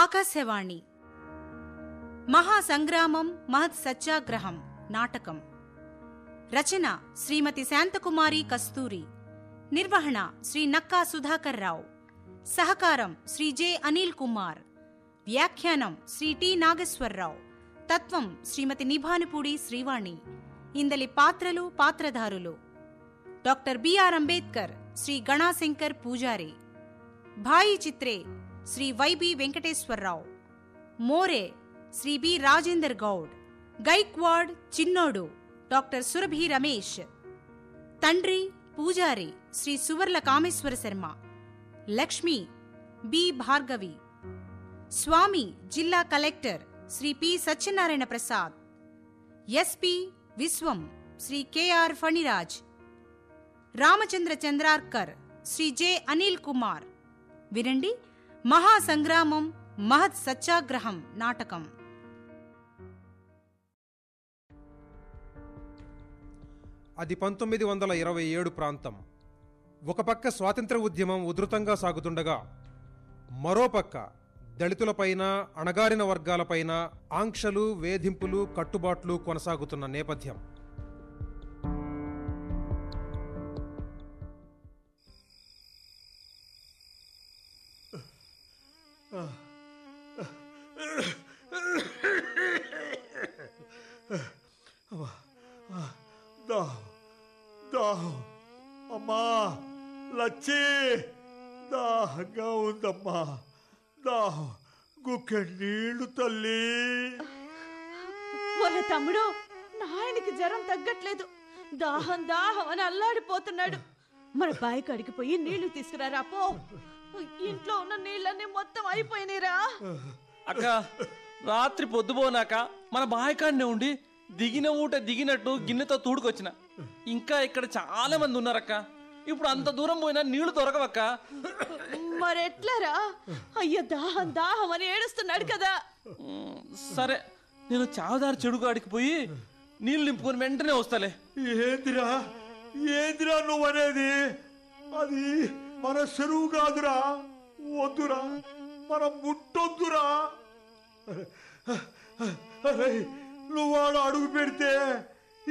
ఆకాశవాణి మహాసంగ్రామం మహత్ సత్యాగ్రహం నాటకం. రచన శ్రీమతి శాంతకుమారి కస్తూరి. నిర్వహణ శ్రీ నక్కా సుధాకర్ రావు. సహకారం శ్రీ జె అనిల్ కుమార్. వ్యాఖ్యానం శ్రీ టి నాగేశ్వరరావు. తత్వం శ్రీమతి నిభానుపూడి శ్రీవాణి. ఇందలి పాత్రలు పాత్రధారులు: doctor B R Ambedkar Shri Ganashankar Pujari. Bhai Chitre Shri Y B Venkateswararao. More Shri B Rajender Goud. Gaikwad చిన్నోడు డాక్టర్ సురభి రమేష్. తండ్రి పూజారి శ్రీ సువర్ల కామేశ్వర శర్మ. లక్ష్మి బి భార్గవి. స్వామి జిల్లా collector Shri P Satyanarayana Prasad. SP Viswam Shri K R Phaniraj. Ramachandra Chandrarkar Shri J Anil Kumar. వినండి మహాసంగ్రామం మహత్ సత్యాగ్రహం నాటకం. అది 1927 ప్రాంతం. ఒక పక్క స్వాతంత్ర ఉద్యమం ఉధృతంగా సాగుతుండగా, మరోపక్క దళితులపైన, అణగారిన వర్గాలపైన ఆంక్షలు, వేధింపులు, కట్టుబాట్లు కొనసాగుతున్న నేపథ్యం. అమ్మా లచ్చి, దాహంగా ఉందమ్మా. దాహం గుక్కెడు నీళ్లు తల్లి. వాళ్ళ తమ్ముడు, నాయనకి జ్వరం తగ్గట్లేదు, దాహం దాహం అని అల్లాడిపోతున్నాడు. మన బావి కాడికి పోయి నీళ్లు తీసుకురారా పో. ఇంట్లో ఉన్న నీళ్ళన్నీ మొత్తం అయిపోయినాయిరా. అక్క, రాత్రి పొద్దుపోనాక మన బావికాడనే ఉండి దిగిన ఊట దిగినట్టు గిన్నెతో తూడుకొచ్చిన. ఇంకా ఇక్కడ చాలా మంది ఉన్నారక్క. ఇప్పుడు అంత దూరం పోయినా నీళ్లు దొరకవక్క. మరెట్లరా? అయ్యో దాహం దాహం అని ఏడుస్తున్నాడు కదా. సరే, నేను చావదారి చెడుగాడికి పోయి నీళ్లు నింపుకొని వెంటనే వస్తాలే. ఏందిరా ఏందిరా నువ్వనేది? అది మన చెరువు కాదురా. వద్దురా, మనం ముట్టొద్దురా. నువ్వాడు అడుగు పెడితే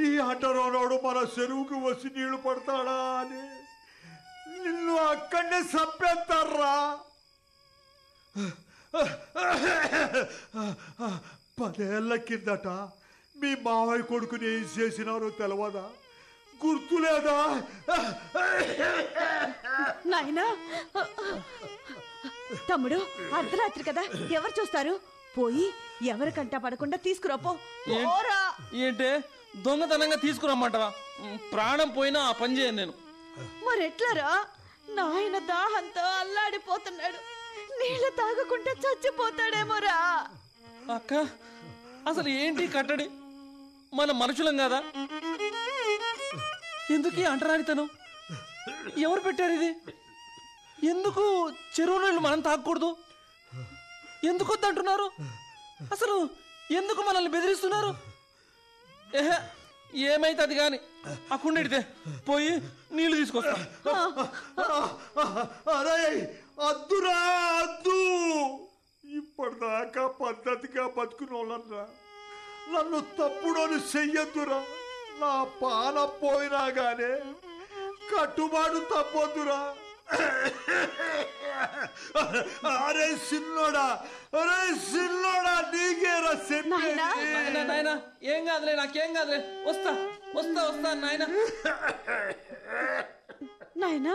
ఈ అంటరోనాడు మన చెరువుకు వచ్చి నీళ్లు పడతాడా అని నిన్ను అక్కడనే చంపేస్తారా. 10 ఏళ్ల కిందట మీ మావయ్య కొడుకుని ఏం చేసినారో తెలవదా? గుర్తులేదా? నాయనా తమ్ముడు, అర్ధరాత్రి కదా, ఎవరు చూస్తారు? పోయి ఎవరికంటా పడకుండా తీసుకురాపో. ఏంటే దొంగతనంగా తీసుకురమ్మంటావా? ప్రాణం పోయినా ఆ పని చేయను నేను. మరెట్లరా? నాయన దాహంతో అల్లాడిపోతున్నాడు, నీళ్ళ తాగకుండా చచ్చిపోతాడేమోరా. అక్క, అసలు ఏంటి కట్టడి? మన మనుషులం కదా, ఎందుకు అంటరానితనం? ఎవరు పెట్టారు ఇది? ఎందుకు చెరువు నీళ్ళు మనం తాగకూడదు? ఎందుకు వద్దంటున్నారు? అసలు ఎందుకు మనల్ని బెదిరిస్తున్నారు? ఏమైతే అది కాని అకుండితే పోయి నీళ్లు తీసుకొస్తా. అరే అద్దురా అద్దు. ఇప్పటిదాకా పద్ధతిగా బతుకున్న వాళ్ళరా, నన్ను తప్పుడని చెయ్యొద్దురా. నా పాన పోయినా గానే కట్టుబాటు తప్పొద్దురా. అరే సిన్నోడా, అరే సిన్నోడా, నీకేరా నాయనా. ఏం కాదులే, నాకేం కాదులే. వస్తా వస్తా వస్తా నాయనా. నాయనా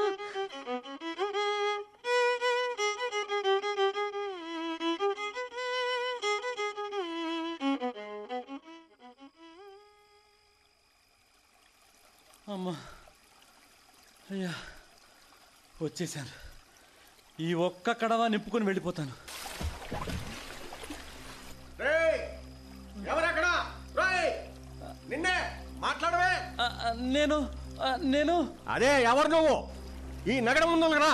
అమ్మా, అయ్యా వచ్చేసాను. ఈ ఒక్క కడవ నింపుకొని వెళ్ళిపోతాను. ఎవరక్కడ? నిన్నే మాట్లాడవే. నేను అదే ఎవరు నువ్వు? ఈ నగరం ముందు రా.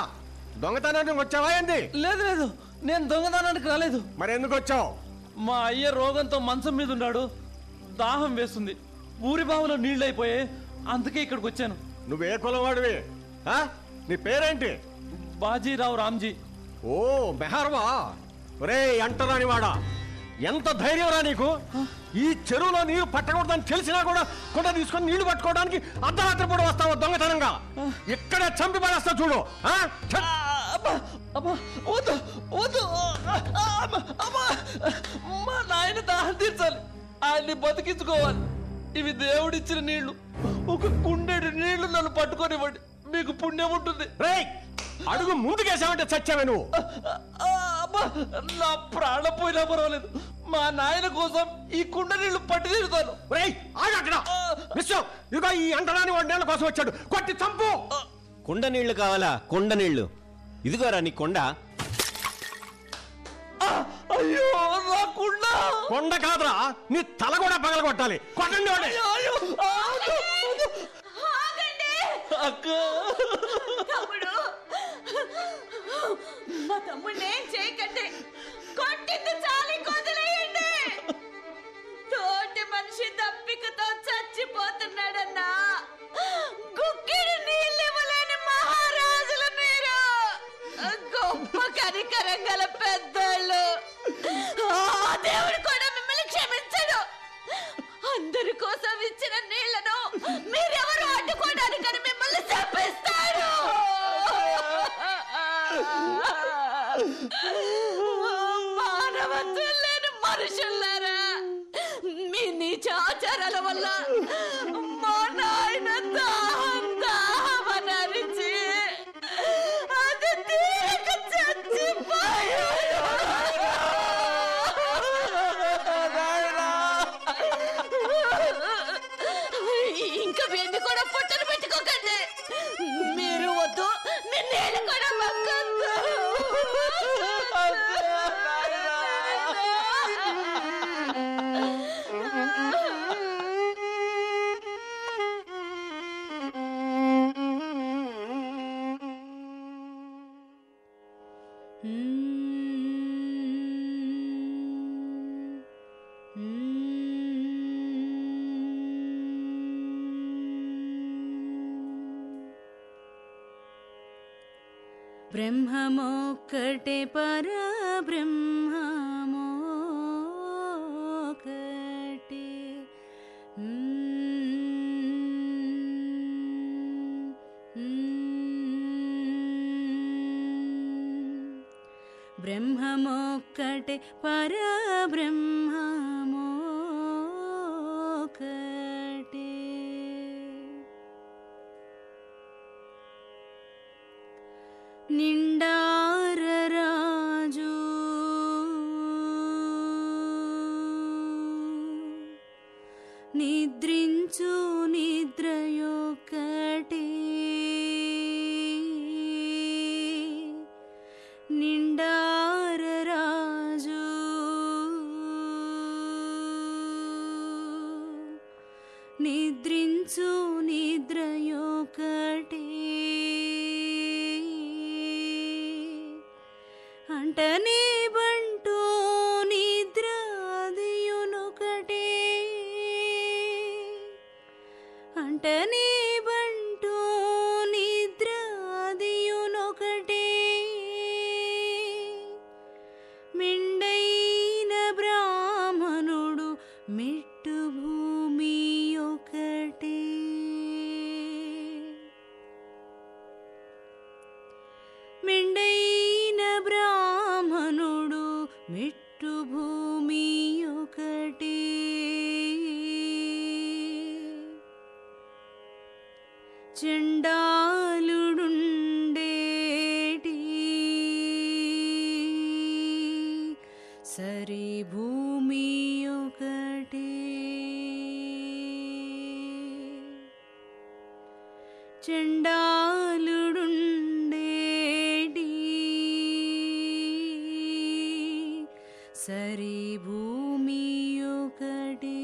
దొంగతనానికి వచ్చావా ఏంది? లేదు లేదు, నేను దొంగతనానికి రాలేదు. మరి ఎందుకు వచ్చావు? మా అయ్య రోగంతో మంచం మీద ఉన్నాడు, దాహం వేస్తుంది, ఊరి బావులో నీళ్ళు అయిపోయాయి, అందుకే ఇక్కడికి వచ్చాను. నువ్వే కులం వాడివి? నీ పేరేంటి? బాజీరావు రామ్జీ. ఓ మెహార్వా. ఒరే అంటరాని వాడా, ఎంత ధైర్యం రా నీకు? ఈ చెరువులో నీరు పట్టకూడదని తెలిసినా కూడా కుండ తీసుకొని నీళ్లు పట్టుకోవడానికి అర్ధరాత్రి పూట వస్తావు దొంగతనంగా. ఇక్కడే చంపి పడేస్తా చూడు. మా నాయన దాహం తీర్చాలి, ఆయన్ని బతికించుకోవాలి. ఇవి దేవుడిచ్చిన నీళ్లు, ఒక కుండెడు నీళ్లు నన్ను పట్టుకోనివ్వండి, మీకు పుణ్యం ఉంటుంది. అడుగు ముందుకేసావంటే చచ్చావే నువ్వు. నా ప్రాణం పోయినా పర్వాలేదు, మా నాయన కోసం ఈ కుండ నీళ్లు పట్టి తీరుతాను. ఇదిగో ఈ అంటరాని వాడి నీళ్ళ కోసం వచ్చాడు, కొట్టి చంపు. కుండ నీళ్లు కావాలా? కుండ నీళ్లు ఇదిగోరా నీ కొండ. అయ్యో నా కుండ! కొండ కాదురా, నీ తల కూడా పగలగొట్టాలి. కొట్టండి వాడే. అక్క, మా తమ్ముడిని ఏం చేయకండి, కొట్టింది చాలి కొదిలేయండి. తోటి మనిషి దప్పికతో చచ్చిపోతున్నాడన్నా, గుక్కిడి నీళ్ళు ఇవ్వలేని మహారాజులు మీరు, గొప్ప కనికరం గల పెద్దోళ్ళు. దేవుడు కూడా మిమ్మల్ని క్షమించడు. అందరి కోసం ఇచ్చిన నీళ్లను మీరెవరు అడ్డుకోవడానికని మిమ్మల్ని చంపేస్తాడు. మానవత్వం లేని మనుషులారా, మీ నీచాచారాల వల్ల మా నాయన దాహం దాహమని అరిచి అది తీరక చచ్చిపోయాడు. ఇంకా వెండి కూడా పుట్టను పెట్టుకోకండి. మీరు వద్దు, మీ నేల కూడా మక్కొద్దు. బ్రహ్మమొక్కటే పరబ్రహ్మమొక్కటే. బ్రహ్మమొక్కటే పరబ్రహ్మమొక్కటే. నిండారరాజు నిద్రించు నిద్రయొక్కటే. నిండారరాజు నిద్రించు నిద్రయొక్కటే. అంటనే బంటూ నిద్ర అదియునొకటే. అంటనే బంటూ నిద్ర అదియునొకటే. మెండైన బ్రాహ్మణుడు మెట్టు భూమి ఒకటే. మెండైన బ్రాహ్మణుడు మెట్టు భూమి ఒకటే. చండాలుడుండేటి సరి భూమి ఒకటే. చండాలుడుండేటి సరి భూమి ఒకటే.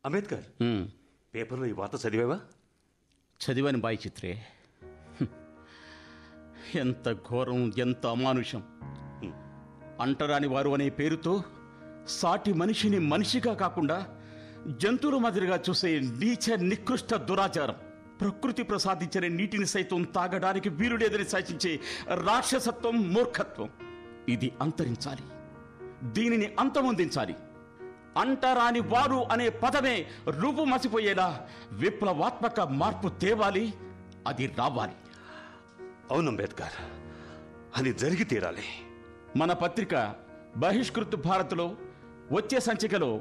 అంబేద్కర్, పేపర్లో ఈ వార్త చదివావా? చదివాను బాయ్ చిత్రే. ఎంత ఘోరం, ఎంత అమానుషం! అంటరాని వారు అనే పేరుతో సాటి మనిషిని మనిషిగా కాకుండా జంతువుల మాదిరిగా చూసే నీచ నికృష్ట దురాచారం. ప్రకృతి ప్రసాదించిన నీటిని సైతం తాగడానికి వీరుడేదని శాసించే రాక్షసత్వం, మూర్ఖత్వం. ఇది అంతరించాలి, దీనిని అంతమొందించాలి. అంటరాని వారు అనే పదమే రూపుమసిపోయేలా విప్లవాత్మక మార్పు తేవాలి, అది రావాలి. అవును అంబేద్కర్, అది జరిగి తీరాలి. మన పత్రిక బహిష్కృత భారత్లో వచ్చే సంచికలో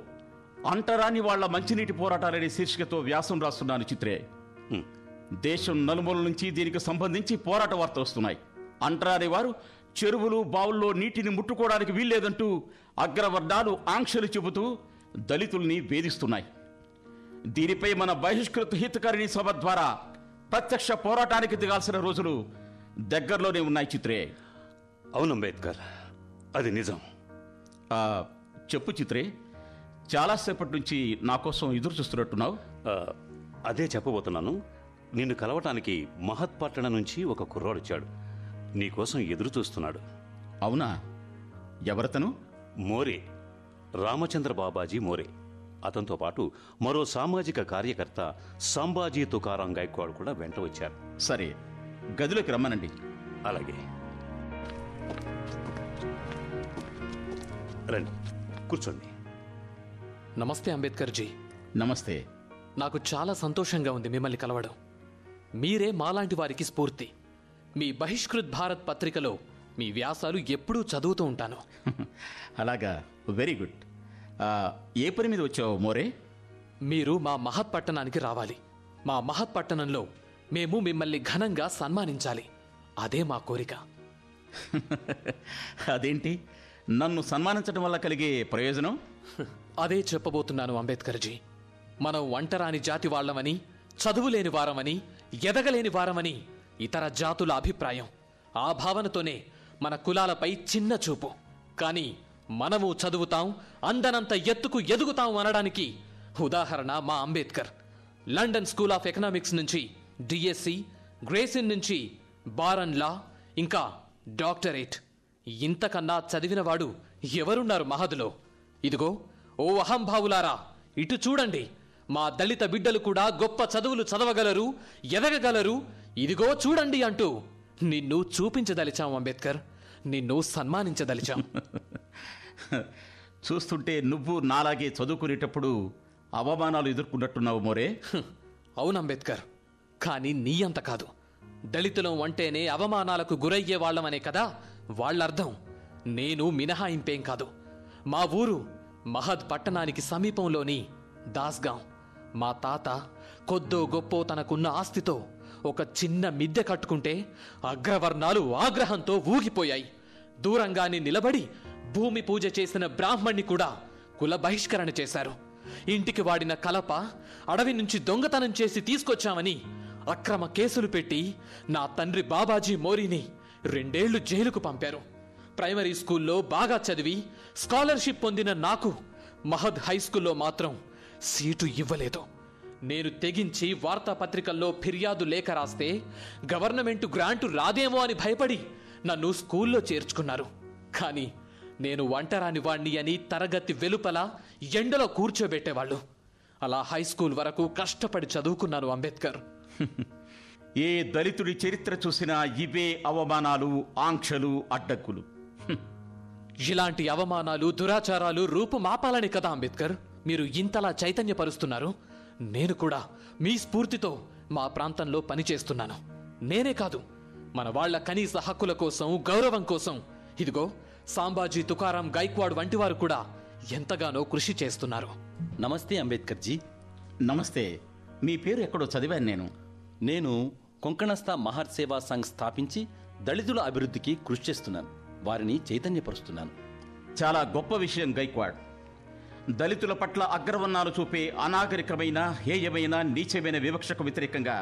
అంటరాని వాళ్ల మంచినీటి పోరాటాలనే శీర్షికతో వ్యాసం రాస్తున్నాను చిత్రే. దేశం నలుమూల నుంచి దీనికి సంబంధించి పోరాట వార్తలు వస్తున్నాయి. అంటరాని వారు చెరువులు, బావుల్లో నీటిని ముట్టుకోవడానికి వీల్లేదంటూ అగ్రవర్ణాలు ఆంక్షలు చెబుతూ దళితుల్ని వేధిస్తున్నాయి. దీనిపై మన బహిష్కృత హితకారిణి సభ ద్వారా ప్రత్యక్ష పోరాటానికి దిగాల్సిన రోజులు దగ్గరలోనే ఉన్నాయి చిత్రే. అవును అంబేద్కర్, అది నిజం. చెప్పు చిత్రే, చాలాసేపటి నుంచి నా కోసం ఎదురు చూస్తున్నట్టున్నావు. అదే చెప్పబోతున్నాను. నిన్ను కలవటానికి మహత్పట్టణం నుంచి ఒక కుర్రాడు వచ్చాడు. నీకోసం ఎదురు చూస్తున్నాడు. అవునా? ఎవరతను? మోరే, రామచంద్ర బాబాజీ మోరే. అతనితో పాటు మరో సామాజిక కార్యకర్త సంబాజీ తుకారాం గైక్వాడ్ కూడా వెంట వచ్చారు. సరే, గదిలోకి రమ్మనండి. అలాగే, రండి, కూర్చోండి. నమస్తే అంబేద్కర్ జీ. నమస్తే. నాకు చాలా సంతోషంగా ఉంది మిమ్మల్ని కలవడం. మీరే మాలాంటి వారికి స్ఫూర్తి. మీ బహిష్కృత్ భారత్ పత్రికలో మీ వ్యాసాలు ఎప్పుడూ చదువుతూ ఉంటాను. అలాగా, వెరీ గుడ్. ఏ పని మీద వచ్చావు మోరే? మీరు మా మహత్పట్టణానికి రావాలి. మా మహత్పట్టణంలో మేము మిమ్మల్ని ఘనంగా సన్మానించాలి. అదే మా కోరిక. అదేంటి, నన్ను సన్మానించడం వల్ల కలిగే ప్రయోజనం? అదే చెప్పబోతున్నాను అంబేద్కర్ జీ. మనం ఒంటరాని జాతి వాళ్లమని, చదువులేని వారమని, ఎదగలేని వారమని ఇతర జాతుల అభిప్రాయం. ఆ భావనతోనే మన కులాలపై చిన్న చూపు. కానీ మనము చదువుతాం, అందనంత ఎత్తుకు ఎదుగుతాం అనడానికి ఉదాహరణ మా Ambedkar. London school of economics నుంచి డిఎస్సి, గ్రేసిన్ నుంచి బారన్ లా, ఇంకా డాక్టరేట్. ఇంతకన్నా చదివినవాడు ఎవరున్నారు మహదులో? ఇదిగో, ఓ అహంభావులారా, ఇటు చూడండి. మా దళిత బిడ్డలు కూడా గొప్ప చదువులు చదవగలరు, ఎదగగలరు. ఇదిగో చూడండి అంటూ నిన్ను చూపించదలిచాం అంబేద్కర్. నిన్ను సన్మానించదలిచాం. చూస్తుంటే నువ్వు నాలాగే చదువుకునేటప్పుడు అవమానాలు ఎదుర్కొన్నట్టున్నావు మోరే. అవును అంబేద్కర్, కానీ నీ అంత కాదు. దళితులం అంటేనే అవమానాలకు గురయ్యే వాళ్ళమనే కదా వాళ్ళర్థం. నేను మినహాయింపేం కాదు. మా ఊరు మహద్ పట్టణానికి సమీపంలోని దాస్గాం. మా తాత కొద్దో గొప్పో తనకున్న ఆస్తితో ఒక చిన్న మిద్దె కట్టుకుంటే అగ్రవర్ణాలు ఆగ్రహంతో ఊగిపోయాయి. దూరంగానే నిలబడి భూమి పూజ చేసిన బ్రాహ్మణ్ణి కూడా కుల బహిష్కరణ చేశారు. ఇంటికి వాడిన కలప అడవి నుంచి దొంగతనం చేసి తీసుకొచ్చామని అక్రమ కేసులు పెట్టి నా తండ్రి బాబాజీ మోరీని 2 ఏళ్లు జైలుకు పంపారు. ప్రైమరీ స్కూల్లో బాగా చదివి స్కాలర్షిప్ పొందిన నాకు మహద్ హై స్కూల్లో మాత్రం సీటు ఇవ్వలేదు. నేను తెగించి వార్తాపత్రికల్లో ఫిర్యాదు లేఖ రాస్తే గవర్నమెంట్ గ్రాంటు రాదేమో అని భయపడి నన్ను స్కూల్లో చేర్చుకున్నారు. కానీ నేను ఒంటరాని వాణ్ణి అని తరగతి వెలుపల ఎండలో కూర్చోబెట్టేవాళ్ళు. అలా హై స్కూల్ వరకు కష్టపడి చదువుకున్నాను అంబేద్కర్. ఏ దళితుడి చరిత్ర చూసినా ఇవే అవమానాలు, ఆంక్షలు, అడ్డంకులు. ఇలాంటి అవమానాలు, దురాచారాలు రూపుమాపాలని కదా అంబేద్కర్ మీరు ఇంతలా చైతన్యపరుస్తున్నారు. నేను కూడా మీ స్ఫూర్తితో మా ప్రాంతంలో పనిచేస్తున్నాను. నేనే కాదు, మన వాళ్ల కనీస హక్కుల కోసం, గౌరవం కోసం ఇదిగో సాంబాజీ తుకారాం గైక్వాడ్ వంటి వారు కూడా ఎంతగానో కృషి చేస్తున్నారు. నమస్తే అంబేద్కర్ జీ. నమస్తే. మీ పేరు ఎక్కడో చదివాను నేను కొంకణస్థ మహత్ సేవా సంఘ్ స్థాపించి దళితుల అభివృద్ధికి కృషి చేస్తున్నాను. వారిని చైతన్యపరుస్తున్నాను. చాలా గొప్ప విషయం గైక్వాడ్. దళితుల పట్ల అగ్రవర్ణాలు చూపే అనాగరికమైన, హేయమైన, నీచమైన వివక్షకు వ్యతిరేకంగా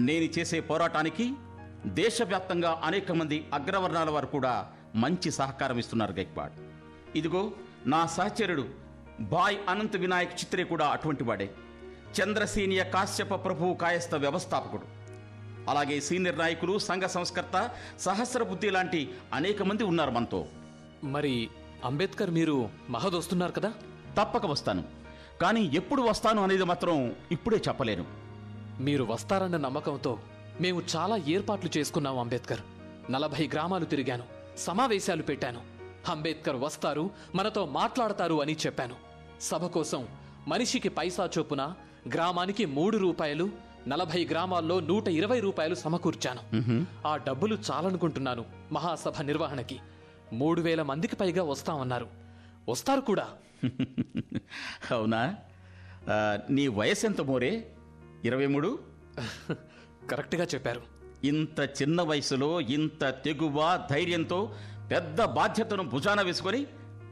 నేను చేసే పోరాటానికి దేశవ్యాప్తంగా అనేక మంది అగ్రవర్ణాల వారు కూడా మంచి సహకారం ఇస్తున్నారు గైక్వాడ్. ఇదిగో నా సహచరుడు బాయ్ అనంత వినాయక్ చిత్రే కూడా అటువంటి వాడే. చంద్రసేనియ కాశ్యప ప్రభువు కాయస్థ వ్యవస్థాపకుడు. అలాగే సీనియర్ నాయకులు, సంఘ సంస్కర్త, సహస్ర బుద్ధి లాంటి అనేక మంది ఉన్నారు మనతో. మరి అంబేద్కర్ మీరు మహద్ వస్తున్నారు కదా? తప్పక వస్తాను, కానీ ఎప్పుడు వస్తాను అనేది మాత్రం ఇప్పుడే చెప్పలేను. మీరు వస్తారన్న నమ్మకంతో మేము చాలా ఏర్పాట్లు చేసుకున్నాం అంబేద్కర్. 40 గ్రామాలు తిరిగాను, సమావేశాలు పెట్టాను. అంబేద్కర్ వస్తారు, మనతో మాట్లాడతారు అని చెప్పాను. సభ కోసం మనిషికి పైసా చొప్పున గ్రామానికి 3 రూపాయలు, 40 గ్రామాల్లో 120 రూపాయలు సమకూర్చాను. ఆ డబ్బులు చాలనుకుంటున్నాను మహాసభ నిర్వహణకి. 3000 మందికి పైగా వస్తామన్నారు. వస్తారు కూడా. అవునా? నీ వయసు ఎంత మోరే? 23? కరెక్ట్గా చెప్పారు. ఇంత చిన్న వయసులో ఇంత తెగువ, ధైర్యంతో పెద్ద బాధ్యతను భుజాన వేసుకొని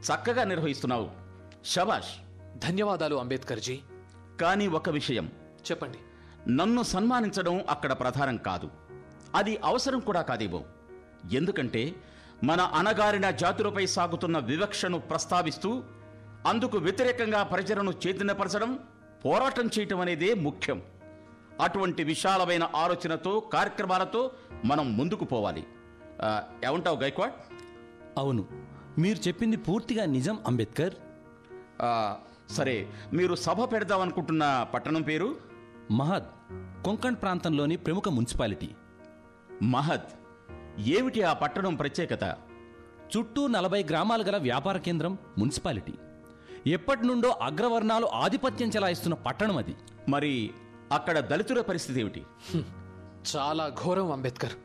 చక్కగా నిర్వహిస్తున్నావు. శబాష్. ధన్యవాదాలు అంబేద్కర్జీ. కానీ ఒక విషయం చెప్పండి. నన్ను సన్మానించడం అక్కడ ప్రధానం కాదు, అది అవసరం కూడా కాదేమో. ఎందుకంటే మన అణగారిన జాతులపై సాగుతున్న వివక్షను ప్రస్తావిస్తూ అందుకు వ్యతిరేకంగా ప్రజలను చైతన్యపరచడం, పోరాటం చేయటం అనేదే ముఖ్యం. అటువంటి విశాలమైన ఆలోచనతో, కార్యక్రమాలతో మనం ముందుకు పోవాలి. ఏమంటావు గైక్వాడ్? అవును, మీరు చెప్పింది పూర్తిగా నిజం అంబేద్కర్. సరే, మీరు సభ పెడదామనుకుంటున్న పట్టణం పేరు? మహద్, కొంకణ్ ప్రాంతంలోని ప్రముఖ మున్సిపాలిటీ. మహద్, ఏమిటి ఆ పట్టణం ప్రత్యేకత? చుట్టూ 40 గ్రామాలు గల వ్యాపార కేంద్రం, మున్సిపాలిటీ. ఎప్పటి నుండో అగ్రవర్ణాలు ఆధిపత్యం చెలాయిస్తున్న పట్టణం అది. మరి అక్కడ దళితుల పరిస్థితి ఏమిటి? చాలా ఘోరం అంబేద్కర్.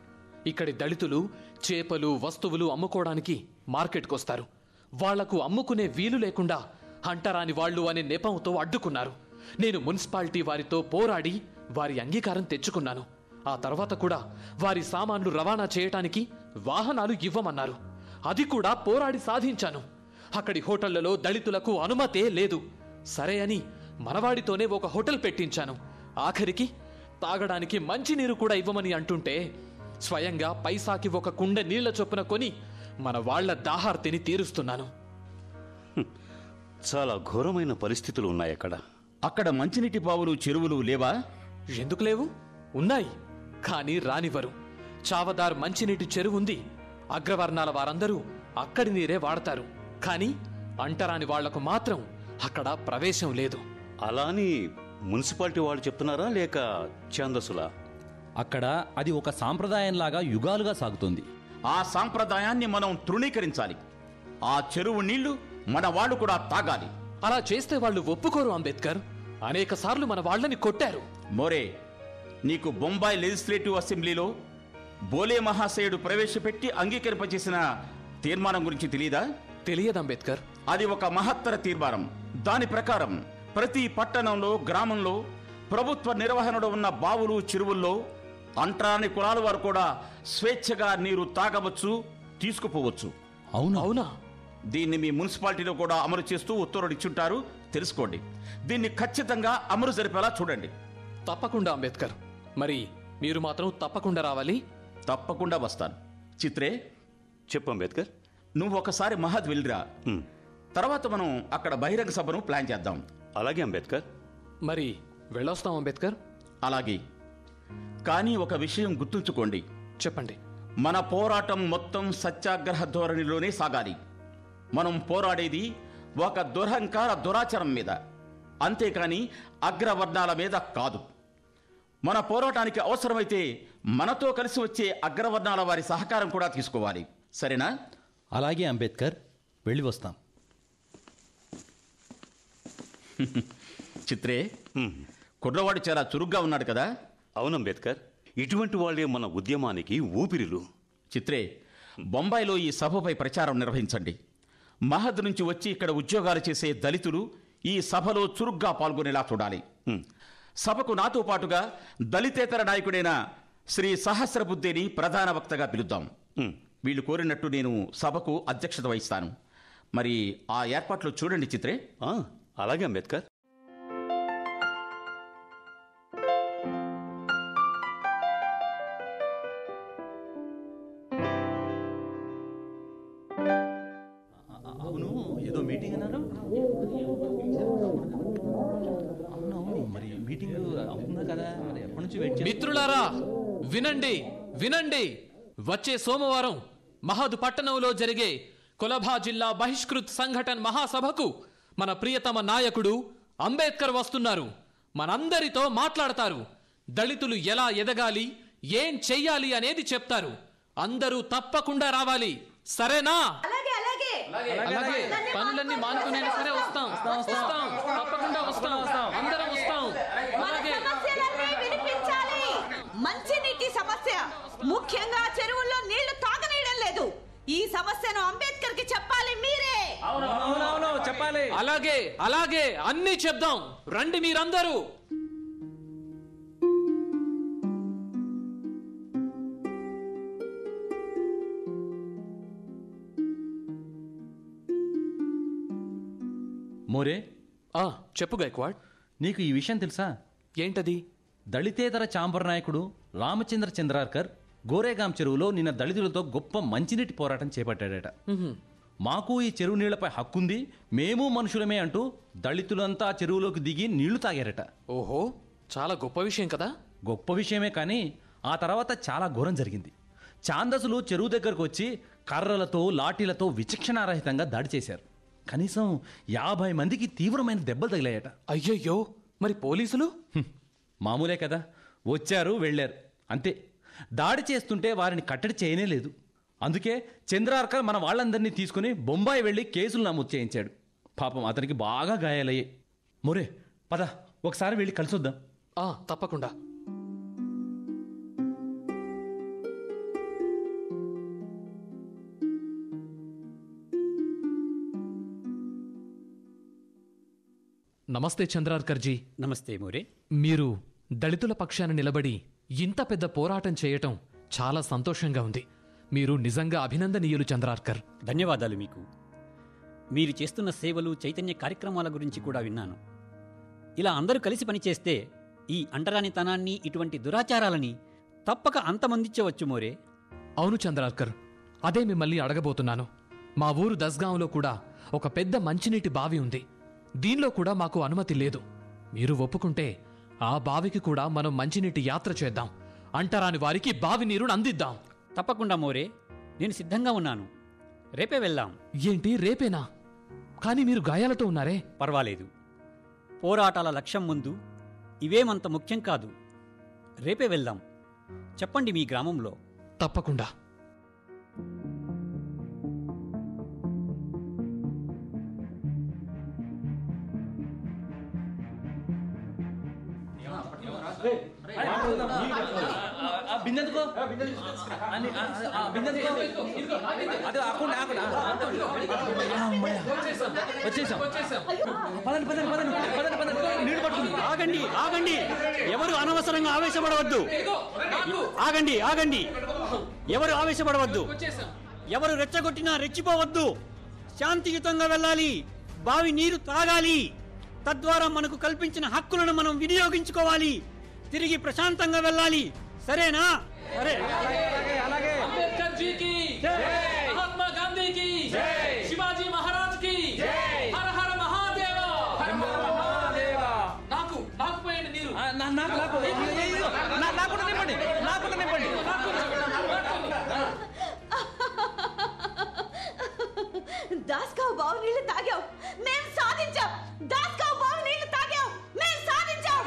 ఇక్కడి దళితులు చేపలు, వస్తువులు అమ్ముకోవడానికి మార్కెట్కొస్తారు. వాళ్లకు అమ్ముకునే వీలు లేకుండా అంటరాని వాళ్ళు అనే నెపంతో అడ్డుకున్నారు. నేను మున్సిపాలిటీ వారితో పోరాడి వారి అంగీకారం తెచ్చుకున్నాను. ఆ తర్వాత కూడా వారి సామాన్లు రవాణా చేయటానికి వాహనాలు ఇవ్వమన్నారు. అది కూడా పోరాడి సాధించాను. అక్కడి హోటళ్లలో దళితులకు అనుమతే లేదు. సరే అని మనవాడితోనే ఒక హోటల్ పెట్టించాను. ఆఖరికి తాగడానికి మంచినీరు కూడా ఇవ్వమని అంటుంటే స్వయంగా పైసాకి ఒక కుండ నీళ్ల చొప్పున కొని మన వాళ్ల దాహార్తిని తీరుస్తున్నాను. చాలా ఘోరమైన పరిస్థితులు ఉన్నాయి అక్కడ. అక్కడ మంచినీటి బావులు, చెరువులు లేవా? ఎందుకు లేవు? ఉన్నాయి, కానీ రానివ్వరు. చావదార్ మంచినీటి చెరువుంది. అగ్రవర్ణాల వారందరూ అక్కడి నీరే వాడతారు. కానీ అంటరాని వాళ్లకు మాత్రం అక్కడ ప్రవేశం లేదు. అలాని మున్సిపాలిటీ వాళ్ళు చెప్తున్నారా, లేక ఛాందసులా? అక్కడ అది ఒక సాంప్రదాయంలాగా యుగాలుగా సాగుతుంది. ఆ సాంప్రదాయాన్ని మనం తృణీకరించాలి. ఆ చెరువు నీళ్లు మన వాళ్ళు కూడా తాగాలి. అలా చేస్తే వాళ్ళు ఒప్పుకోరు అంబేద్కర్. అనేక సార్లు మన వాళ్ళని కొట్టారు. మోరే, నీకు బొంబాయి లెజిస్లేటివ్ అసెంబ్లీలో బోలే మహాశయుడు ప్రవేశపెట్టి అంగీకరింపచేసిన తీర్మానం గురించి తెలీదా? తెలియదు అంబేద్కర్. అది ఒక మహత్తర తీర్మానం. దాని ప్రకారం ప్రతి పట్టణంలో, గ్రామంలో ప్రభుత్వ నిర్వహణలో ఉన్న బావులు, చెరువుల్లో అంటరాని కులాల వారు కూడా స్వేచ్ఛగా నీరు తాగవచ్చు, తీసుకుపోవచ్చు. అవునా? దీన్ని మీ మున్సిపాలిటీలో కూడా అమలు చేస్తూ ఉత్తర్వులు ఇచ్చుంటారు, తెలుసుకోండి. దీన్ని ఖచ్చితంగా అమలు జరిపేలా చూడండి. తప్పకుండా అంబేద్కర్. మరి మీరు మాత్రం తప్పకుండా రావాలి. తప్పకుండా వస్తాను. చిత్రే, చెప్పు అంబేద్కర్. నువ్వు ఒకసారి మహద్ వెళ్ళిరా. తర్వాత మనం అక్కడ బహిరంగ సభను ప్లాన్ చేద్దాం. అలాగే అంబేద్కర్. మరి వెళ్ళొస్తాం అంబేద్కర్. అలాగే. కానీ ఒక విషయం గుర్తుంచుకోండి. చెప్పండి. మన పోరాటం మొత్తం సత్యాగ్రహ ధోరణిలోనే సాగాలి. మనం పోరాడేది ఒక దురహంకార దురాచారం మీద, అంతేకాని అగ్రవర్ణాల మీద కాదు. మన పోరాటానికి అవసరమైతే మనతో కలిసి వచ్చే అగ్రవర్ణాల వారి సహకారం కూడా తీసుకోవాలి. సరేనా? అలాగే అంబేద్కర్, వెళ్ళి వస్తాం. చిత్రే, కుర్రవాడు చాలా చురుగ్గా ఉన్నాడు కదా? అవును అంబేద్కర్, ఇటువంటి వాళ్ళే మన ఉద్యమానికి ఊపిరిలు. చిత్రే, బొంబాయిలో ఈ సభపై ప్రచారం నిర్వహించండి. మహద్ నుంచి వచ్చి ఇక్కడ ఉద్యోగాలు చేసే దళితులు ఈ సభలో చురుగ్గా పాల్గొనేలా చూడాలి. సభకు నాతో పాటుగా దళితేతర నాయకుడైన శ్రీ సహస్రబుద్ధిని ప్రధాన వక్తగా పిలుద్దాం. వీళ్ళు కోరినట్టు నేను సభకు అధ్యక్షత వహిస్తాను. మరి ఆ ఏర్పాట్లు చూడండి చిత్రే. అలాగే అంబేద్కర్. అవును, ఏదో మీటింగ్ అన్నారు. అవును, మరి మీటింగ్ అవుతుందా కదా? మరి ఎప్పటి నుంచి వెయిట్. మిత్రులారా, వినండి వినండి, వచ్చే సోమవారం మహద్ పట్టణంలో జరిగే కొలభా జిల్లా బహిష్కృత్ సంఘటన్ మహాసభకు మన ప్రియతమ నాయకుడు అంబేద్కర్ వస్తున్నారు. మనందరితో మాట్లాడతారు. దళితులు ఎలా ఎదగాలి, ఏం చెయ్యాలి అనేది చెప్తారు. అందరూ తప్పకుండా రావాలి, సరేనా? అలాగే, పనులన్నీ మానుకునేనా సరే వస్తాం, తప్పకుండా వస్తాం, అందరం వస్తాం. అలాగే మంచినీటి సమస్య, ముఖ్యంగా చెరువుల్లో నీళ్లు తాగనీయడం లేదు. ఈ సమస్యను అంబేద్కర్ కి చెప్పాలి మీరే. చెప్పాలి. అలాగే అన్నీ చెప్దాం. రండి మీరందరూ. మోరే, చెప్పు గైక్వాడ్. నీకు ఈ విషయం తెలుసా? ఏంటది? దళితేతర చాంబర్ నాయకుడు రామచంద్ర చంద్రార్కర్ గోరేగాం చెరువులో నిన్న దళితులతో గొప్ప మంచినీటి పోరాటం చేపట్టాడట. మాకు ఈ చెరువు నీళ్లపై హక్కుంది, మేము మనుషులమే అంటూ దళితులంతా చెరువులోకి దిగి నీళ్లు తాగారట. ఓహో, చాలా గొప్ప విషయం కదా. గొప్ప విషయమే, కానీ ఆ తర్వాత చాలా ఘోరం జరిగింది. ఛాందసులు చెరువు దగ్గరకు వచ్చి కర్రలతో లాఠీలతో విచక్షణారహితంగా దాడి చేశారు. కనీసం 50 మందికి తీవ్రమైన దెబ్బలు తగిలాయట. అయ్యయ్యో, మరి పోలీసులు? మామూలే కదా, వచ్చారు వెళ్ళారు అంతే. దాడి చేస్తుంటే వారిని కట్టడి చేయనే లేదు. అందుకే చంద్రార్కర్ మన వాళ్ళందరినీ తీసుకుని బొంబాయి వెళ్ళి కేసులు నమోదు చేయించాడు. పాపం అతనికి బాగా గాయాలయ్యాయి. మొరే, పద ఒకసారి వెళ్ళి కలిసొద్దాం. తప్పకుండా. నమస్తే చంద్రార్కర్జీ. నమస్తే మోరే. మీరు దళితుల పక్షాన నిలబడి ఇంత పెద్ద పోరాటం చేయటం చాలా సంతోషంగా ఉంది. మీరు నిజంగా అభినందనీయులు చంద్రార్కర్. ధన్యవాదాలు మీకు. మీరు చేస్తున్న సేవలు, చైతన్య కార్యక్రమాల గురించి కూడా విన్నాను. ఇలా అందరూ కలిసి పనిచేస్తే ఈ అంటరానితనాన్ని, ఇటువంటి దురాచారాలని తప్పక అంతమందించవచ్చు మోరే. అవును చంద్రార్కర్, అదే మిమ్మల్ని అడగబోతున్నాను. మా ఊరు దస్గాంలో కూడా ఒక పెద్ద మంచినీటి బావి ఉంది. దీనిలో కూడా మాకు అనుమతి లేదు. మీరు ఒప్పుకుంటే ఆ బావికి కూడా మనం మంచినీటి యాత్ర చేద్దాం. అంటరాని వారికి బావి నీరును అందిద్దాం. తప్పకుండా మోరే, నేను సిద్ధంగా ఉన్నాను. రేపే వెళ్దాం. ఏంటి రేపేనా? కానీ మీరు గాయాలతో ఉన్నారే. పర్వాలేదు, పోరాటాల లక్ష్యం ముందు ఇవేమంత ముఖ్యం కాదు. రేపే వెళ్దాం. చెప్పండి మీ గ్రామంలో. తప్పకుండా. ఆగండి, ఆగండి, ఎవరు అనవసరంగా ఆవేశపడవద్దు. ఆగండి, ఆగండి, ఎవరు ఆవేశపడవద్దు. ఎవరు రెచ్చగొట్టినా రెచ్చిపోవద్దు. శాంతియుతంగా వెళ్ళాలి. బావి నీరు తాగాలి. తద్వారా మనకు కల్పించిన హక్కులను మనం వినియోగించుకోవాలి. తిరిగి ప్రశాంతంగా వెళ్ళాలి. సరేనా? సరే. అంబేద్కర్ జీ కి జై, మహాత్మా గాంధీ కి జై, శివాజీ మహారాజ్ కి జై, హర హర మహాదేవ. నాకు పోయండి నీరు. దాస్గావ్ బావి నీళ్లు తాగాం, మేము సాధించాం. దాస్గావ్ బావి నీళ్లు తాగాం, మేము సాధించాం.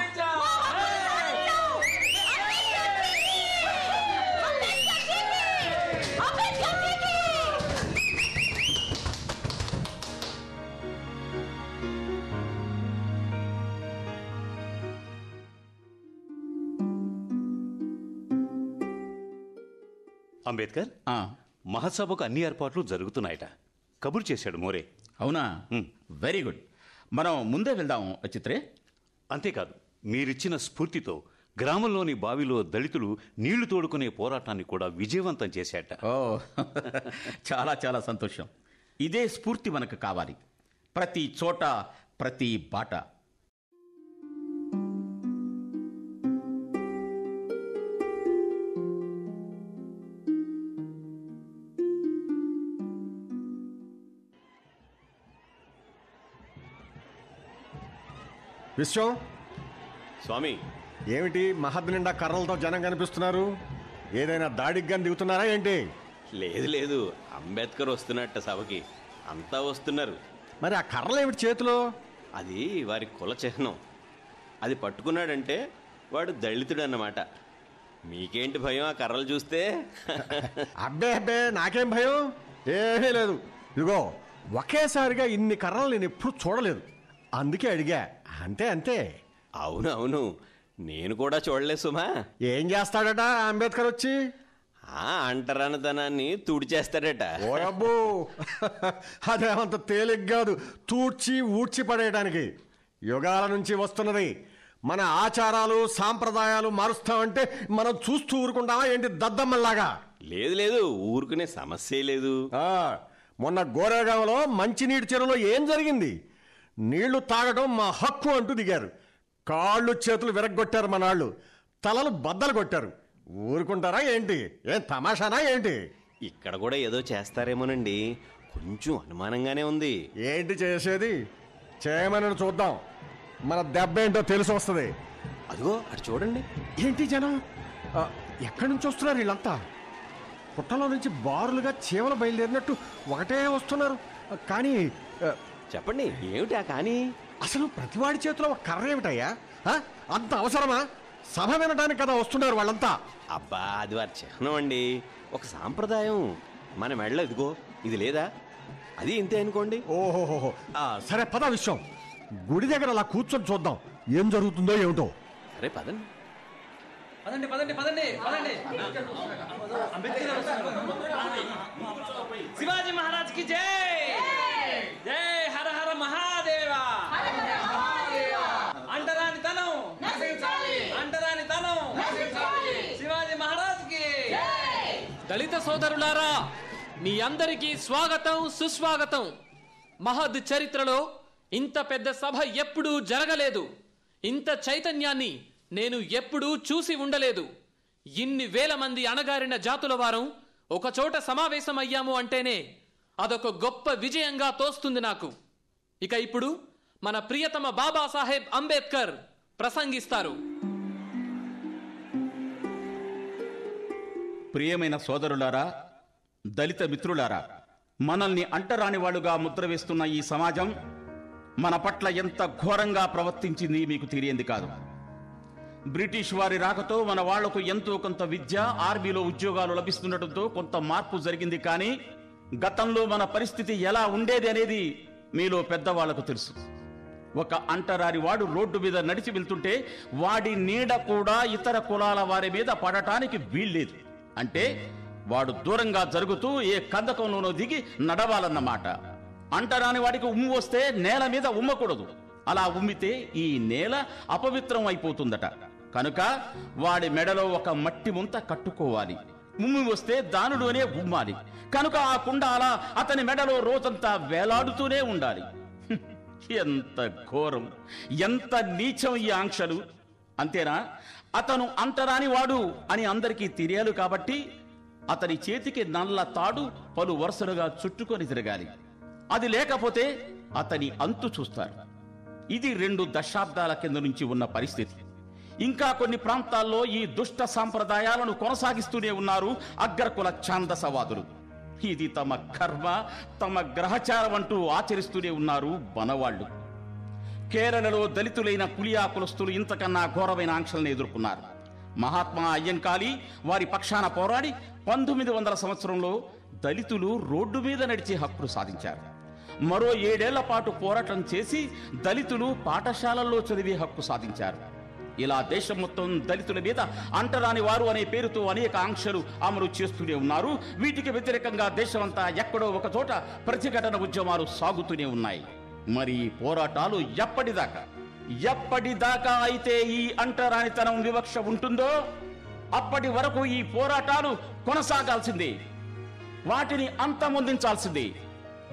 అంబేద్కర్, మహాసభకు అన్ని ఏర్పాట్లు జరుగుతున్నాయట. కబురు చేశాడు మోరే. అవునా? Very good. మనం ముందే వెళ్దాం చిత్రే. అంతేకాదు, మీరిచ్చిన స్ఫూర్తితో గ్రామంలోని బావిలో దళితులు నీళ్లు తోడుకునే పోరాటాన్ని కూడా విజయవంతం చేశాట. ఓ, చాలా చాలా సంతోషం. ఇదే స్ఫూర్తి మనకు కావాలి. ప్రతి చోట, ప్రతి బాట. విశ్వం, స్వామి, ఏమిటి మహద్ నిండా కర్రలతో జనం కనిపిస్తున్నారు? ఏదైనా దాడికి కానీ దిగుతున్నారా ఏంటి? లేదు లేదు, అంబేద్కర్ వస్తున్నట్ట సభకి, అంతా వస్తున్నారు. మరి ఆ కర్రలు ఏమిటి చేతిలో? అది వారి కుల చిహ్నం. అది పట్టుకున్నాడంటే వాడు దళితుడు అన్నమాట. మీకేంటి భయం ఆ కర్రలు చూస్తే? అబ్బే నాకేం భయం, ఏమీ లేదు. ఇదిగో ఒకేసారిగా ఇన్ని కర్రలు నేను ఎప్పుడు చూడలేదు, అందుకే అడిగా. అంతే. అవును, నేను కూడా చూడలేదు సుమా. ఏం చేస్తాడట అంబేద్కర్ వచ్చి? అంటరానితనాన్ని తుడిచేస్తాడట. ఓ అబ్బో, అదేమంత తేలిక కాదు ఊడ్చి పడేయడానికి. యుగాల నుంచి వస్తున్నది. మన ఆచారాలు సాంప్రదాయాలు మారుస్తామంటే మనం చూస్తూ ఊరుకుంటామా ఏంటి దద్దమ్మల్లాగా? లేదు, ఊరుకునే సమస్య లేదు. మొన్న గోరేగాంలో మంచినీటి చెరువులో ఏం జరిగింది? నీళ్లు తాగడం మా హక్కు అంటూ దిగారు. కాళ్ళు చేతులు విరగ్గొట్టారు మనాళ్ళు, తలలు బద్దలు కొట్టారు. ఊరుకుంటారా ఏంటి? ఏం తమాషానా ఏంటి? ఇక్కడ కూడా ఏదో చేస్తారేమోనండి, కొంచెం అనుమానంగానే ఉంది. ఏంటి చేసేది? చేయమని చూద్దాం, మన దెబ్బ ఏంటో తెలిసి వస్తుంది. అదిగో అటు చూడండి. ఏంటి జనం? ఎక్కడి నుంచి వస్తున్నారు వీళ్ళంతా? పుట్టలో నుంచి బారులుగా చీమలు బయలుదేరినట్టు ఒకటే వస్తున్నారు. కానీ చెప్పండి ఏమిటా? కానీ అసలు ప్రతివాడి చేతిలో ఒక కర్ర ఏమిటయ్యా? అంత అవసరమా? సభ వినడానికి కదా వస్తున్నారు వాళ్ళంతా. అబ్బా, అది వారి చిహ్నం అండి, ఒక సాంప్రదాయం. మన మెడలో ఇదిగో ఇది లేదా, అది ఇంతే అనుకోండి. ఓహోహో, సరే పద విషయం. గుడి దగ్గర అలా కూర్చొని చూద్దాం ఏం జరుగుతుందో ఏమిటో. సరే పదండి. శివాజీ మహారాజ్ కి జై జై. హర హర మహాదేవా. అంటరానితనం శివాజీ మహారాజ్ కి. దళిత సోదరులారా, మీ అందరికీ స్వాగతం సుస్వాగతం. మహద్ చరిత్రలో ఇంత పెద్ద సభ ఎప్పుడూ జరగలేదు. ఇంత చైతన్యాన్ని నేను ఎప్పుడూ చూసి ఉండలేదు. ఇన్ని వేల మంది అణగారిన జాతుల వారం ఒకచోట సమావేశమయ్యాము అంటేనే అదొక గొప్ప విజయంగా తోస్తుంది నాకు. ఇక ఇప్పుడు మన ప్రియతమ బాబాసాహెబ్ అంబేద్కర్ ప్రసంగిస్తారు. ప్రియమైన సోదరులారా, దళిత మిత్రులారా, మనల్ని అంటరాని వాళ్ళుగా ముద్ర వేస్తున్న ఈ సమాజం మన పట్ల ఎంత ఘోరంగా ప్రవర్తించింది మీకు తెలియంది కాదు. బ్రిటిష్ వారి రాకతో మన వాళ్లకు ఎంతో కొంత విద్య, ఆర్మీలో ఉద్యోగాలు లభిస్తుండటంతో కొంత మార్పు జరిగింది. కానీ గతంలో మన పరిస్థితి ఎలా ఉండేది అనేది మీలో పెద్దవాళ్లకు తెలుసు. ఒక అంటరాని వాడు రోడ్డు మీద నడిచి వెళ్తుంటే వాడి నీడ కూడా ఇతర కులాల వారి మీద పడటానికి వీల్లేదు. అంటే వాడు దూరంగా జరుగుతూ ఏ కందకంలోనో దిగి నడవాలన్నమాట. అంటరాని వాడికి ఉమ్ము వస్తే నేల మీద ఉమ్మకూడదు. అలా ఉమ్మితే ఈ నేల అపవిత్రం అయిపోతుందట. కనుక వాడి మెడలో ఒక మట్టి ముంత కట్టుకోవాలి. ఉమ్మి వస్తే దానిలోనే ఉమ్మాలి. కనుక ఆ కుండ అలా అతని మెడలో రోజంతా వేలాడుతూనే ఉండాలి. ఎంత ఘోరం, ఎంత నీచం ఈ ఆంక్షలు! అంతేనా? అతను అంటరాని వాడు అని అందరికీ తెలియాలి కాబట్టి అతని చేతికి నల్ల తాడు పలు వరుసలుగా చుట్టుకొని తిరగాలి. అది లేకపోతే అతని అంతు చూస్తారు. ఇది 2 దశాబ్దాల కింద నుంచి ఉన్న పరిస్థితి. ఇంకా కొన్ని ప్రాంతాల్లో ఈ దుష్ట సాంప్రదాయాలను కొనసాగిస్తూనే ఉన్నారు అగ్రకుల ఛాందసవాదులు. ఇది తమ కర్మ, తమ గ్రహచారం అంటూ ఆచరిస్తూనే ఉన్నారు మనవాళ్లు. కేరళలో దళితులైన పులియా కులస్తులు ఇంతకన్నా ఘోరమైన ఆంక్షలను ఎదుర్కొన్నారు. మహాత్మా అయ్యంకాళి వారి పక్షాన పోరాడి 1900 సంవత్సరంలో దళితులు రోడ్డు మీద నడిచే హక్కులు సాధించారు. మరో 7 ఏళ్ల పాటు పోరాటం చేసి దళితులు పాఠశాలల్లో చదివే హక్కు సాధించారు. ఇలా దేశం మొత్తం దళితుల మీద అంటరాని వారు అనే పేరుతో అనేక ఆంక్షలు అమలు చేస్తూనే ఉన్నారు. వీటికి వ్యతిరేకంగా దేశమంతా ఎక్కడో ఒక చోట ప్రతిఘటన ఉద్యమాలు సాగుతూనే ఉన్నాయి. మరి ఈ పోరాటాలు ఎప్పటిదాకా అయితే ఈ అంటరానితనం వివక్ష ఉంటుందో అప్పటి వరకు ఈ పోరాటాలు కొనసాగాల్సిందే, వాటిని అంతమొందించాల్సిందే.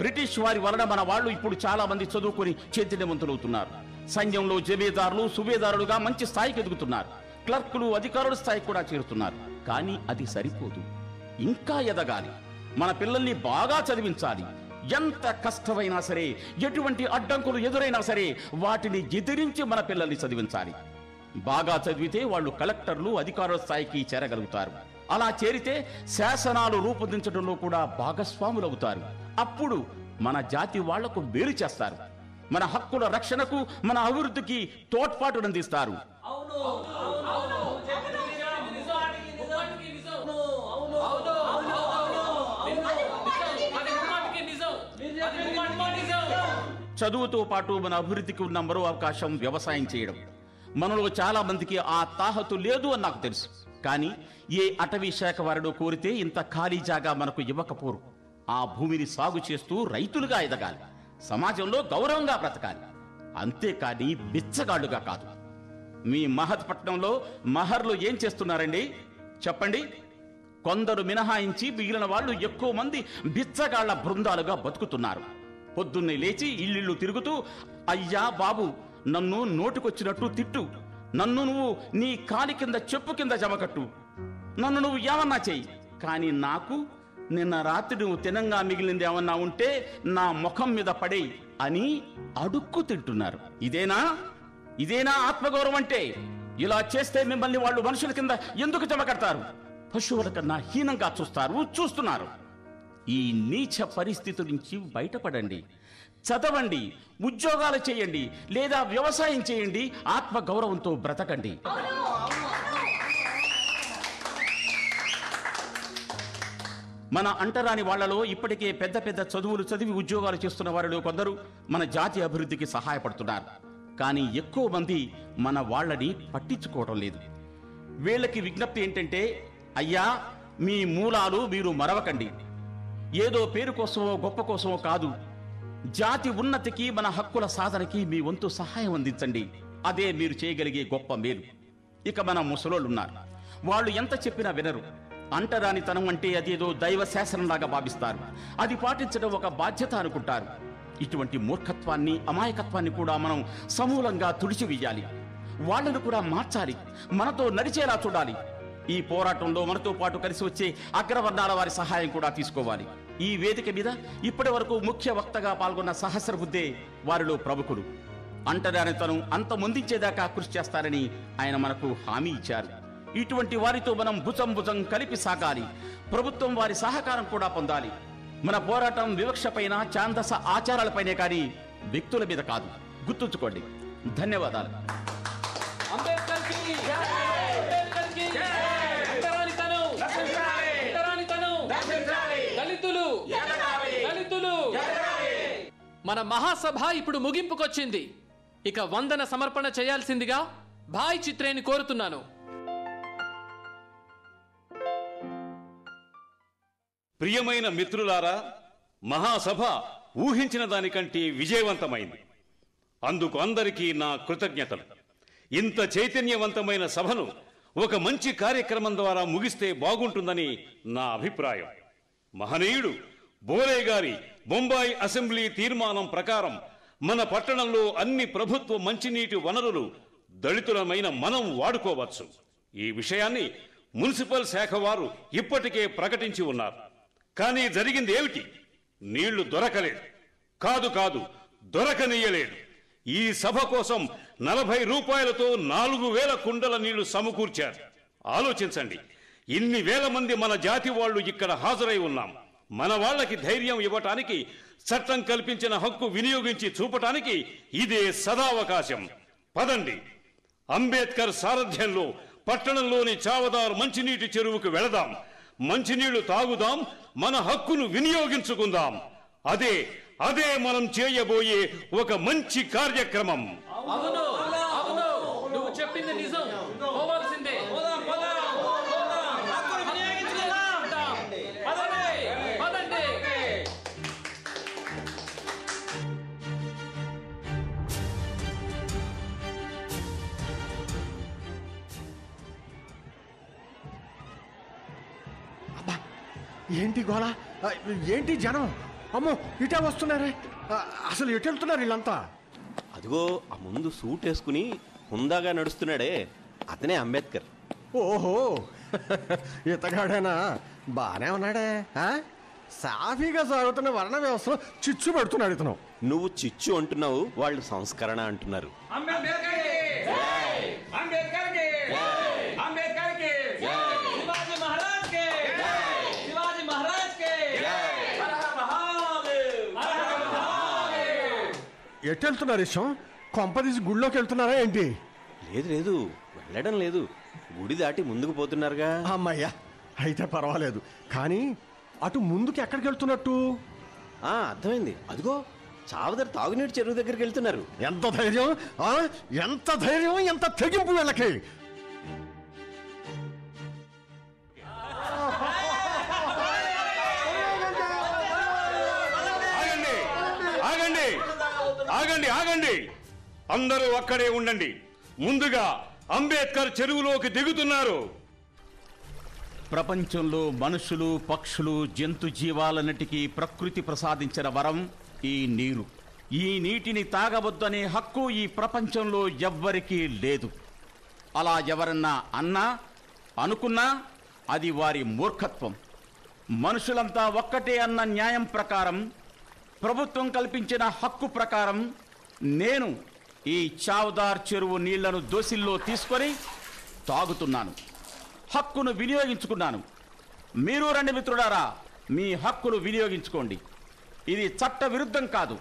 బ్రిటిష్ వారి వలన మన వాళ్ళు ఇప్పుడు చాలా మంది చదువుకొని చైతన్యవంతులవుతున్నారు. సైన్యంలో జమీదారులు, సుబేదారులుగా మంచి స్థాయికి ఎదుగుతున్నారు. క్లర్కులు, అధికారుల స్థాయికి కూడా చేరుతున్నారు. కానీ అది సరిపోదు, ఇంకా ఎదగాలి. మన పిల్లల్ని బాగా చదివించాలి. ఎంత కష్టమైనా సరే, ఎటువంటి అడ్డంకులు ఎదురైనా సరే వాటిని ఎదిరించి మన పిల్లల్ని చదివించాలి. బాగా చదివితే వాళ్ళు కలెక్టర్లు, అధికారుల స్థాయికి చేరగలుగుతారు. అలా చేరితే శాసనాలు రూపొందించడంలో కూడా భాగస్వాములవుతారు. అప్పుడు మన జాతి వాళ్లకు మేలు చేస్తారు. మన హక్కుల రక్షణకు, మన అభివృద్ధికి తోడ్పాటునందిస్తారు. చదువుతో పాటు మన అభివృద్ధికి ఉన్న మరో అవకాశం వ్యవసాయం చేయడం. మనలో చాలా మందికి ఆ తాహతు లేదు అని నాకు తెలుసు. కానీ ఏ అటవీ శాఖ వారిలో కోరితే ఇంత ఖాళీ జాగా మనకు ఇవ్వకపోరు. ఆ భూమిని సాగు చేస్తూ రైతులుగా ఎదగాలి, సమాజంలో గౌరవంగా బ్రతకాలి, అంతేకాని బిచ్చగాళ్లుగా కాదు. మీ మహత్పట్నంలో మహర్లు ఏం చేస్తున్నారండి చెప్పండి? కొందరు మినహాయించి మిగిలిన వాళ్ళు ఎక్కువ మంది బిచ్చగాళ్ల బృందాలుగా బతుకుతున్నారు. పొద్దున్నే లేచి ఇల్లు తిరుగుతూ, అయ్యా బాబు నన్ను నోటికొచ్చినట్టు తిట్టు, నన్ను నువ్వు నీ కాలి కింద చెప్పు కింద జమకట్టు, నన్ను నువ్వు ఏమన్నా చెయ్యి, కానీ నాకు నిన్న రాత్రి నువ్వు తినంగా మిగిలింది ఏమన్నా ఉంటే నా ముఖం మీద పడే అని అడుక్కు తింటున్నారు. ఇదేనా ఆత్మగౌరవం అంటే? ఇలా చేస్తే మిమ్మల్ని వాళ్ళు మనుషుల కింద ఎందుకు జమకడతారు? పశువుల కన్నా హీనంగా చూస్తున్నారు. ఈ నీచ పరిస్థితి నుంచి బయటపడండి, చదవండి, ఉద్యోగాలు చేయండి, లేదా వ్యవసాయం చేయండి, ఆత్మ గౌరవంతో బ్రతకండి. మన అంటరాని వాళ్లలో ఇప్పటికే పెద్ద పెద్ద చదువులు చదివి ఉద్యోగాలు చేస్తున్న వారిలో కొందరు మన జాతి అభివృద్ధికి సహాయపడుతున్నారు. కానీ ఎక్కువ మంది మన వాళ్ళని పట్టించుకోవడం లేదు. వీళ్ళకి విజ్ఞప్తి ఏంటంటే, అయ్యా మీ మూలాలు మీరు మరవకండి. ఏదో పేరు కోసమో గొప్ప కోసమో కాదు, జాతి ఉన్నతికి, మన హక్కుల సాధనకి మీ వంతు సహాయం అందించండి. అదే మీరు చేయగలిగే గొప్ప మేలు. ఇక మన ముసలోళ్ళున్నారు, వాళ్ళు ఎంత చెప్పినా వినరు. అంటరానితనం అంటే అదేదో దైవ శాసనంలాగా భావిస్తారు. అది పాటించడం ఒక బాధ్యత అనుకుంటారు. ఇటువంటి మూర్ఖత్వాన్ని, అమాయకత్వాన్ని కూడా మనం సమూలంగా తుడిచివేయాలి. వాళ్లను కూడా మార్చాలి, మనతో నడిచేలా చూడాలి. ఈ పోరాటంలో మనతో పాటు కలిసి వచ్చే అగ్రవర్ణాల వారి సహాయం కూడా తీసుకోవాలి. ఈ వేదిక మీద ఇప్పటి వరకు ముఖ్య వక్తగా పాల్గొన్న సహస్రబుద్ధే వారిలో ప్రముఖులు. అంటరానితనం అంతమొందించేదాకా కృషి చేస్తారని ఆయన మనకు హామీ ఇచ్చారు. ఇటువంటి వారితో మనం భుజం కలిపి సాగాలి. ప్రభుత్వం వారి సహకారం కూడా పొందాలి. మన పోరాటం వివక్షపైన, ఛాందస ఆచారాలపైనే కానీ వ్యక్తుల మీద కాదు. గుర్తుంచుకోండి. ధన్యవాదాలు. మన మహాసభ ఇప్పుడు ముగింపుకొచ్చింది. ఇక వందన సమర్పణ చేయాల్సిందిగా భాయ్ చిత్రేని కోరుతున్నాను. ప్రియమైన మిత్రులారా, మహాసభ ఊహించిన దానికంటే విజయవంతమైంది. అందుకు అందరికీ నా కృతజ్ఞతలు. ఇంత చైతన్యవంతమైన సభను ఒక మంచి కార్యక్రమం ద్వారా ముగిస్తే బాగుంటుందని నా అభిప్రాయం. మహనీయుడు బోరే గారి బొంబాయి అసెంబ్లీ తీర్మానం ప్రకారం మన పట్టణంలో అన్ని ప్రభుత్వ మంచినీటి వనరులు దళితులమైన మనం వాడుకోవచ్చు. ఈ విషయాన్ని మున్సిపల్ శాఖ వారు ఇప్పటికే ప్రకటించి ఉన్నారు. కానీ జరిగింది ఏమిటి? నీళ్లు దొరకలేదు. కాదు దొరకనీయలేదు. ఈ సభ కోసం 40 రూపాయలతో 4000 కుండల నీళ్లు సమకూర్చారు. ఆలోచించండి, ఇన్ని వేల మంది మన జాతి వాళ్ళు ఇక్కడ హాజరై ఉన్నాం. మన వాళ్ళకి ధైర్యం ఇవ్వటానికి, చట్టం కల్పించిన హక్కు వినియోగించి చూపటానికి ఇదే సదావకాశం. పదండి, అంబేద్కర్ సారథ్యంలో పట్టణంలోని చావదార్ మంచినీటి చెరువుకు వెళదాం. మంచినీళ్లు తాగుదాం, మన హక్కును వినియోగించుకుందాం. అదే మనం చేయబోయే ఒక మంచి కార్యక్రమం. అవును, నువ్వు చెప్పింది నిజం. పోవాల్సిందే. ఏంటి గోళ? ఏంటి జనం? అమ్మో, ఇటే వస్తున్నారే. అసలు ఎటు వెళ్తున్నారు వీళ్ళంతా? అదిగో ఆ ముందు సూట్ వేసుకుని హుందాగా నడుస్తున్నాడే, అతనే అంబేద్కర్. ఓహో, ఇతగాడేనా? బానే ఉన్నాడే. సాఫీగా సాగుతున్న వర్ణ వ్యవస్థలో చిచ్చు పెడుతున్నాడు ఇతను. నువ్వు చిచ్చు అంటున్నావు, వాళ్ళు సంస్కరణ అంటున్నారు. అంబేద్కర్ ఎటు వెళ్తున్నారు ఇష్టం? కొంపదీసి గుడిలోకి వెళ్తున్నారా ఏంటి? లేదు లేదు, వెళ్ళడం లేదు. గుడి దాటి ముందుకు పోతున్నారుగా. అమ్మయ్యా, అయితే పర్వాలేదు. కానీ అటు ముందుకు ఎక్కడికి వెళ్తున్నట్టు? అర్థమైంది. అదిగో చావదర్ తాగునీటి చెరువు దగ్గరికి వెళ్తున్నారు. ఎంత ధైర్యం! ఎంత ధైర్యం, ఎంత తెగింపు వీళ్ళకి! ఆగండి ఆగండి ఆగండి, అందరూ అక్కడే ఉండండి. ముందుగా అంబేద్కర్ చెరువులోకి దిగుతున్నారు. ప్రపంచంలో మనుషులు, పక్షులు, జంతు జీవాలన్నిటికీ ప్రకృతి ప్రసాదించిన వరం ఈ నీరు. ఈ నీటిని తాగవద్దనే హక్కు ఈ ప్రపంచంలో ఎవ్వరికీ లేదు. అలా ఎవరన్నా అన్నా, అనుకున్నా అది వారి మూర్ఖత్వం. మనుషులంతా ఒక్కటే అన్న న్యాయం ప్రకారం, ప్రభుత్వం కల్పించిన హక్కు ప్రకారం నేను ఈ చావదార్ చెరువు నీళ్లను దోసిల్లో తీసుకొని తాగుతున్నాను. హక్కును వినియోగించుకున్నాను. మీరు రండి మిత్రులారా, మీ హక్కును వినియోగించుకోండి. ఇది చట్ట విరుద్ధం కాదు,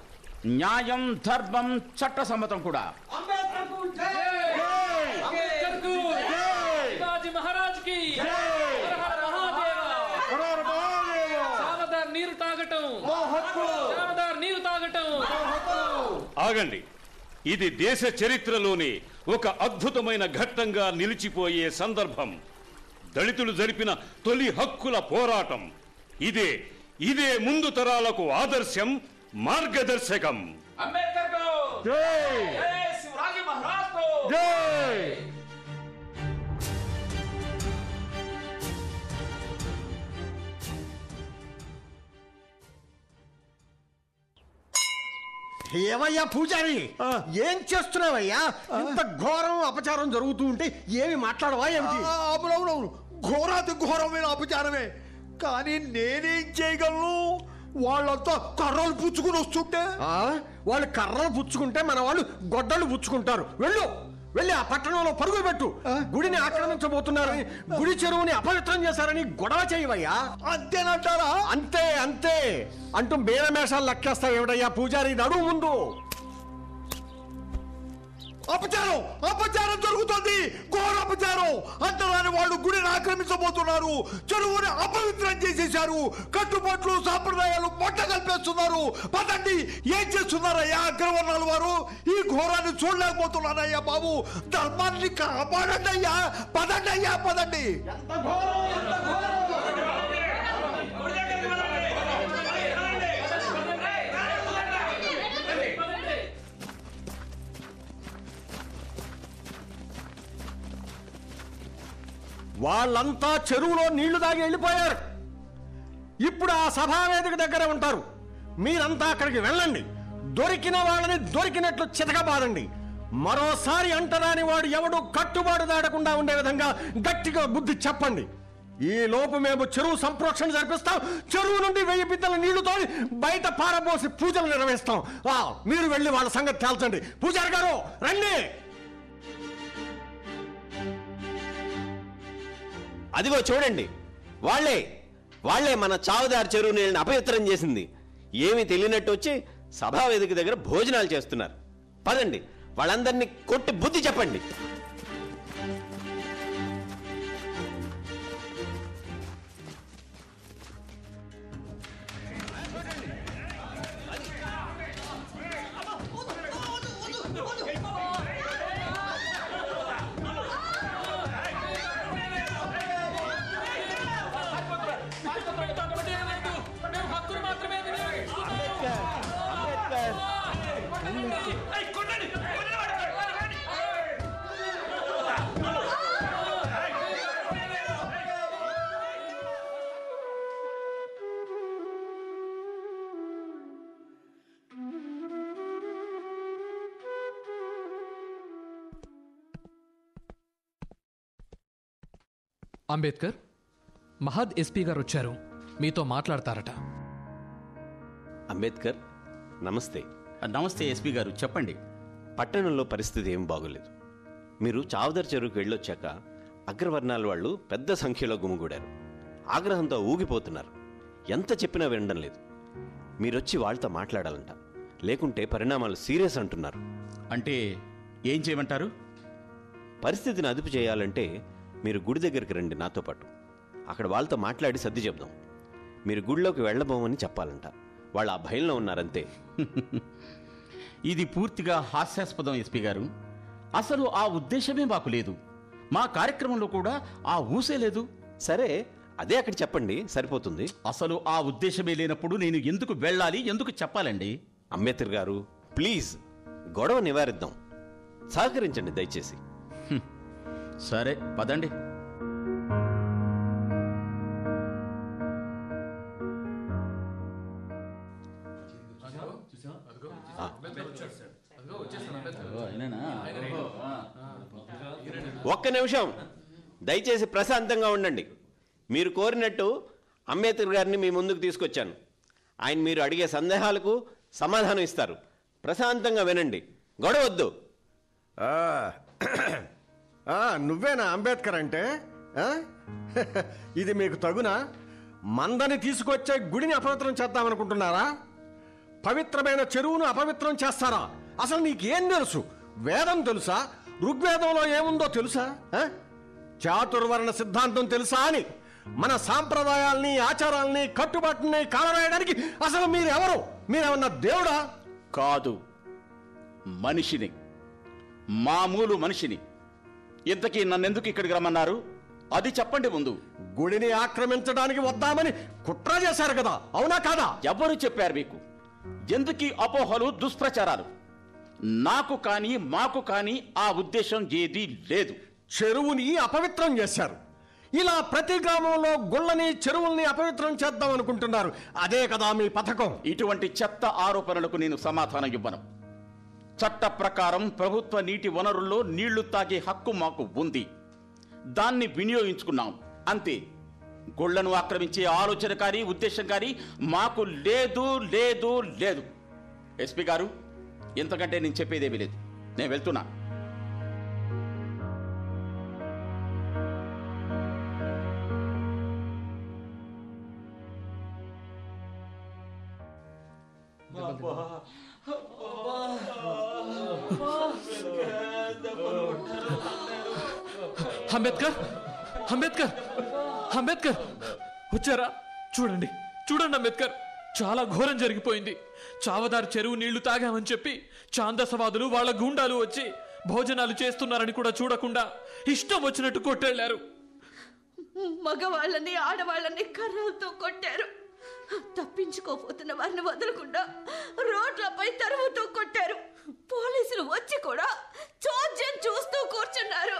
న్యాయం, ధర్మం, చట్ట సమ్మతం కూడా. ఆగండి, ఇది దేశ చరిత్రలోనే ఒక అద్భుతమైన ఘట్టంగా నిలిచిపోయే సందర్భం. దళితులు జరిపిన తొలి హక్కుల పోరాటం ఇదే ముందు తరాలకు ఆదర్శం, మార్గదర్శకం. ఏమయ్యా పూజారి, ఏం చేస్తున్నావయ్యా? ఇంత ఘోరం అపచారం జరుగుతూ ఉంటే ఏమి మాట్లాడవా ఏమిటి? అవునవునవును, ఘోరాతి ఘోరమైన అపచారమే. కానీ నేనేం చేయగలను? వాళ్ళంతా కర్రలు పుచ్చుకుని వస్తుంటే. వాళ్ళు కర్రలు పుచ్చుకుంటే మన వాళ్ళు గొడ్డలు పుచ్చుకుంటారు. వెళ్ళి ఆ పట్టణంలో పరుగులు పెట్టు. గుడిని ఆక్రమించబోతున్నారని, గుడి చెరువుని అపవిత్రం చేశారని గొడవ చేయవయ్యా. అంతేనంటారా? అంతే అంతే అంటూ బేరమేషాలు లెక్కేస్తావు ఏమిటయ్యా పూజారి? నడువు ముందు. అపచారం అపచారం జరుగుతుంది, ఘోర అపచారం. అంతరాని వాళ్ళు గుడిని ఆక్రమించబోతున్నారు, చెరువుని అపవిత్రం చేసేశారు, కట్టుబాట్లు సాంప్రదాయాలు పొట్ట కల్పేస్తున్నారు. పదండి, ఏం చేస్తున్నారయ్యా అగ్రవర్ణాల వారు? ఈ ఘోరాన్ని చూడలేకపోతున్నానయ్యా బాబు. ధర్మాన్ని కాపాడండి అయ్యా. పదండి అయ్యా, పదండి. వాళ్ళంతా చెరువులో నీళ్లు దాగి వెళ్ళిపోయారు. ఇప్పుడు ఆ సభావేదిక దగ్గర ఉంటారు. మీరంతా అక్కడికి వెళ్ళండి. దొరికిన వాళ్ళని దొరికినట్లు చితకబాదండి. మరోసారి అంటరాని వాడు ఎవడు కట్టుబాటు దాడకుండా ఉండే విధంగా గట్టిగా బుద్ధి చెప్పండి. ఈ లోపు మేము చెరువు సంప్రోక్షణ జరిపిస్తాం. చెరువు నుండి 1000 బిద్దల నీళ్లుతో బయట పారబోసి పూజలు నిర్వహిస్తాం. మీరు వెళ్ళి వాళ్ళ సంగతి తేల్చండి. పూజారి గారు రండి. అదిగో చూడండి, వాళ్లే మన చావుదారి చెరువు నీళ్ళని అపవిత్రం చేసింది. ఏమీ తెలియనట్టు వచ్చి సభావేదిక దగ్గర భోజనాలు చేస్తున్నారు. పదండి, వాళ్ళందరినీ కొట్టి బుద్ధి చెప్పండి. అంబేద్కర్, మహద్ ఎస్పీ గారు వచ్చారు, మీతో మాట్లాడతారట. అంబేద్కర్, నమస్తే. నమస్తే ఎస్పీ గారు, చెప్పండి. పట్టణంలో పరిస్థితి ఏం బాగోలేదు. మీరు చావదర్ చెరువుకి వెళ్ళొచ్చాక అగ్రవర్ణాల వాళ్ళు పెద్ద సంఖ్యలో గుమిగూడారు. ఆగ్రహంతో ఊగిపోతున్నారు. ఎంత చెప్పినా వినడం లేదు. మీరొచ్చి వాళ్ళతో మాట్లాడాలంట. లేకుంటే పరిణామాలు సీరియస్ అంటున్నారు. అంటే ఏం చేయమంటారు? పరిస్థితిని అదుపు చేయాలంటే మీరు గుడి దగ్గరికి రండి నాతో పాటు. అక్కడ వాళ్ళతో మాట్లాడి సర్ది చెప్దాం. మీరు గుడిలోకి వెళ్ళబోమని చెప్పాలంట. వాళ్ళు ఆ భయంలో ఉన్నారంతే. ఇది పూర్తిగా హాస్యాస్పదం ఎస్పీ గారు. అసలు ఆ ఉద్దేశమే మాకు లేదు. మా కార్యక్రమంలో కూడా ఆ ఊసే లేదు. సరే, అదే అక్కడ చెప్పండి, సరిపోతుంది. అసలు ఆ ఉద్దేశమే లేనప్పుడు నేను ఎందుకు వెళ్ళాలి, ఎందుకు చెప్పాలండి? అంబేద్కర్ గారు, ప్లీజ్ గొడవ నివారిద్దాం, సహకరించండి దయచేసి. సరే పదండి. ఒక్క నిమిషం దయచేసి ప్రశాంతంగా ఉండండి. మీరు కోరినట్టు అంబేద్కర్ గారిని మీ ముందుకు తీసుకొచ్చాను. ఆయన మీరు అడిగే సందేహాలకు సమాధానం ఇస్తారు. ప్రశాంతంగా వినండి, గొడవ వద్దు. నువ్వేనా అంబేద్కర్ అంటే? ఇది మీకు తగునా? మందని తీసుకొచ్చే గుడిని అపవిత్రం చేద్దామనుకుంటున్నారా? పవిత్రమైన చెరువును అపవిత్రం చేస్తారా? అసలు నీకేం తెలుసు? వేదం తెలుసా? ఋగ్వేదంలో ఏముందో తెలుసా? చాతుర్వర్ణ సిద్ధాంతం తెలుసా అని మన సాంప్రదాయాల్ని, ఆచారాల్ని, కట్టుబాటుని కాలరాయడానికి అసలు మీరెవరు? మీరేమన్నా దేవుడా? కాదు, మనిషిని, మామూలు మనిషిని. ఇంతకీ నన్నెందుకు ఇక్కడికి రమ్మన్నారు? అది చెప్పండి ముందు. గుడిని ఆక్రమించడానికి వద్దామని కుట్ర చేశారు కదా, అవునా కాదా? ఎవరు చెప్పారు మీకు? ఎందుకీ అపోహలు, దుష్ప్రచారాలు? నాకు కానీ మాకు కానీ ఆ ఉద్దేశం ఏదీ లేదు. చెరువుని అపవిత్రం చేశారు. ఇలా ప్రతి గ్రామంలో గుళ్ళని, చెరువుల్ని అపవిత్రం చేద్దాం అనుకుంటున్నారు. అదే కదా మీ పథకం? ఇటువంటి చెత్త ఆరోపణలకు నేను సమాధానం ఇవ్వను. చట్ట ప్రకారం ప్రభుత్వ నీటి వనరుల్లో నీళ్లు తాగే హక్కు మాకు ఉంది. దాన్ని వినియోగించుకున్నాం అంతే. గుళ్లను ఆక్రమించే ఆలోచన కానీ ఉద్దేశం కానీ మాకు లేదు లేదు లేదు. ఎస్పీ గారు, ఇంతకంటే నేను చెప్పేదేమీ లేదు. నేను వెళ్తున్నా. అంబేద్కర్, అంబేద్కర్, అంబేద్కర్ వచ్చారా? చూడండి, చూడండి అంబేద్కర్, చాలా ఘోరం జరిగిపోయింది. చావదారు చెరువు నీళ్లు తాగామని చెప్పి ఛాందసవాదులు, వాళ్ళ గూండాలు వచ్చి భోజనాలు చేస్తున్నారని కూడా చూడకుండా ఇష్టం వచ్చినట్టు కొట్టెళ్లారు. మగవాళ్ళని, ఆడవాళ్ళని కర్రలతో కొట్టారు. తప్పించుకోపోతున్న వారిని వదలకుండా రోడ్లపై తరువుతూ కొట్టారు. పోలీసులు వచ్చి కూడా చోద్యం చూస్తూ కూర్చున్నారు.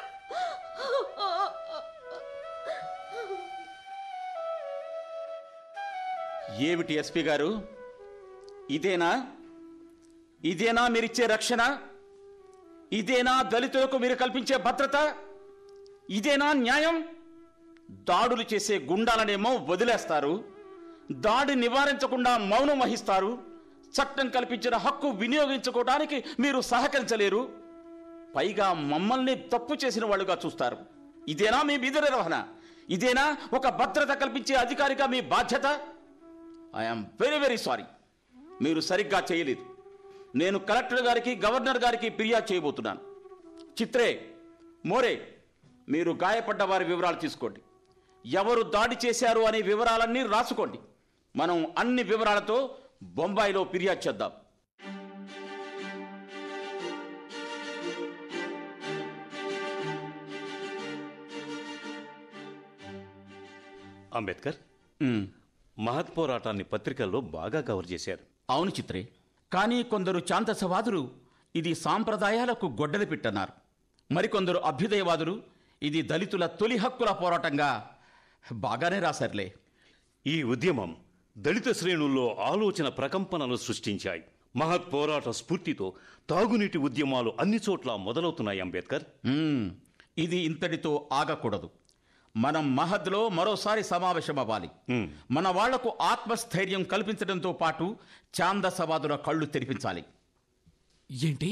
ఏమిటి ఎస్పీ గారు, ఇదేనా ఇదేనా మీరిచ్చే రక్షణ? ఇదేనా దళితులకు మీరు కల్పించే భద్రత? ఇదేనా న్యాయం? దాడులు చేసే గుండాలనేమో వదిలేస్తారు, దాడి నివారించకుండా మౌనం వహిస్తారు. చట్టం కల్పించిన హక్కు వినియోగించుకోవడానికి మీరు సహకరించలేరు. పైగా మమ్మల్ని తప్పు చేసిన వాళ్ళుగా చూస్తారు. ఇదేనా మీ విధి నిర్వహణ? ఇదేనా ఒక భద్రత కల్పించే అధికారిగా మీ బాధ్యత? ఐఎమ్ వెరీ వెరీ సారీ, మీరు సరిగ్గా చేయలేదు. నేను కలెక్టర్ గారికి, గవర్నర్ గారికి ఫిర్యాదు చేయబోతున్నాను. చిత్రే, మోరే, మీరు గాయపడ్డ వారి వివరాలు తీసుకోండి. ఎవరు దాడి చేశారు అనే వివరాలన్నీ రాసుకోండి. మనం అన్ని వివరాలతో బొంబాయిలో ఫిర్యాదు చేద్దాం. అంబేద్కర్, మహత్ పోరాటాన్ని పత్రికల్లో బాగా కవర్ చేశారు. అవును చిత్రే, కానీ కొందరు ఛాందసవాదులు ఇది సాంప్రదాయాలకు గొడ్డలి పెట్టన్నారు. మరికొందరు అభ్యుదయవాదులు ఇది దళితుల తొలి హక్కుల పోరాటంగా బాగానే రాశారులే. ఈ ఉద్యమం దళిత శ్రేణుల్లో ఆలోచన ప్రకంపనలు సృష్టించాయి. మహత్ పోరాట స్ఫూర్తితో తాగునీటి ఉద్యమాలు అన్ని చోట్ల మొదలవుతున్నాయి. అంబేద్కర్, ఇది ఇంతటితో ఆగకూడదు. మనం మహద్లో మరోసారి సమావేశం అవ్వాలి. మన వాళ్లకు ఆత్మస్థైర్యం కల్పించడంతో పాటు ఛాందసవాదుల కళ్ళు తెరిపించాలి. ఏంటి,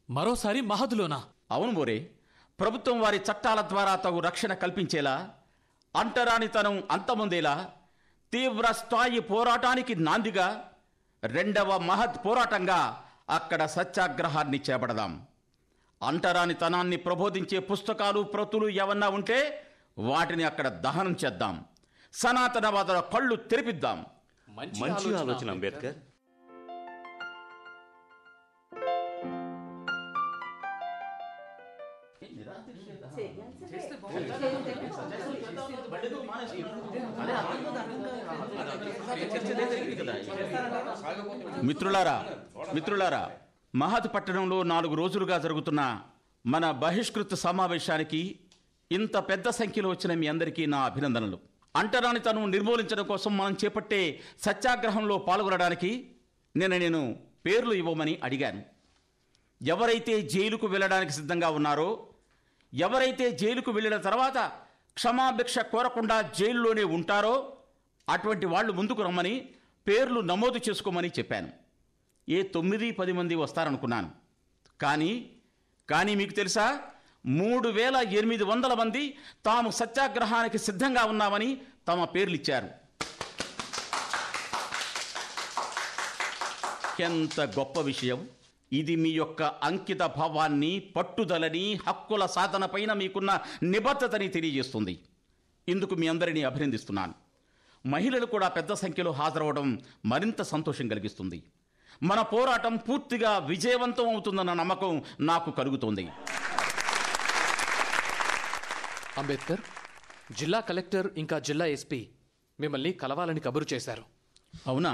మరోసారి మహద్లోనా? అవును మోరే, ప్రభుత్వం వారి చట్టాల ద్వారా తగు రక్షణ కల్పించేలా, అంటరానితనం అంతమొందేలా, తీవ్ర స్థాయి పోరాటానికి నాందిగా రెండవ మహత్ పోరాటంగా అక్కడ సత్యాగ్రహాన్ని చేపడదాం. అంటరానితనాన్ని ప్రబోధించే పుస్తకాలు, ప్రతులు ఏమన్నా ఉంటే వాటిని అక్కడ దహనం చేద్దాం. సనాతనవాదుల కళ్ళు తెరిపిద్దాం. మంచి ఆలోచన అంబేద్కర్. మిత్రులారా, మహత్ పట్టణంలో 4 రోజులుగా జరుగుతున్న మన బహిష్కృత సమావేశానికి ఇంత పెద్ద సంఖ్యలో వచ్చిన మీ అందరికీ నా అభినందనలు. అంటరానితనం నిర్మూలించడం కోసం మనం చేపట్టే సత్యాగ్రహంలో పాల్గొనడానికి నేను పేర్లు ఇవ్వమని అడిగాను. ఎవరైతే జైలుకు వెళ్ళడానికి సిద్ధంగా ఉన్నారో, ఎవరైతే జైలుకు వెళ్ళిన తర్వాత క్షమాభిక్ష కోరకుండా జైల్లోనే ఉంటారో అటువంటి వాళ్ళు ముందుకు రమ్మని పేర్లు నమోదు చేసుకోమని చెప్పాను. 9-10 మంది వస్తారనుకున్నాను. కానీ మీకు తెలుసా, 3800 మంది తాము సత్యాగ్రహానికి సిద్ధంగా ఉన్నామని తమ పేర్లు ఇచ్చారు. ఎంత గొప్ప విషయం! ఇది మీ యొక్క అంకిత భావాన్ని, పట్టుదలని, హక్కుల సాధన పైన మీకున్న నిబద్ధతని తెలియజేస్తుంది. ఇందుకు మీ అందరినీ అభినందిస్తున్నాను. మహిళలు కూడా పెద్ద సంఖ్యలో హాజరవడం మరింత సంతోషం కలిగిస్తుంది. మన పోరాటం పూర్తిగా విజయవంతం అవుతుందన్న నమ్మకం నాకు కలుగుతుంది. అంబేద్కర్, జిల్లా కలెక్టర్ ఇంకా జిల్లా ఎస్పీ మిమ్మల్ని కలవాలని కబురు చేశారు. అవునా?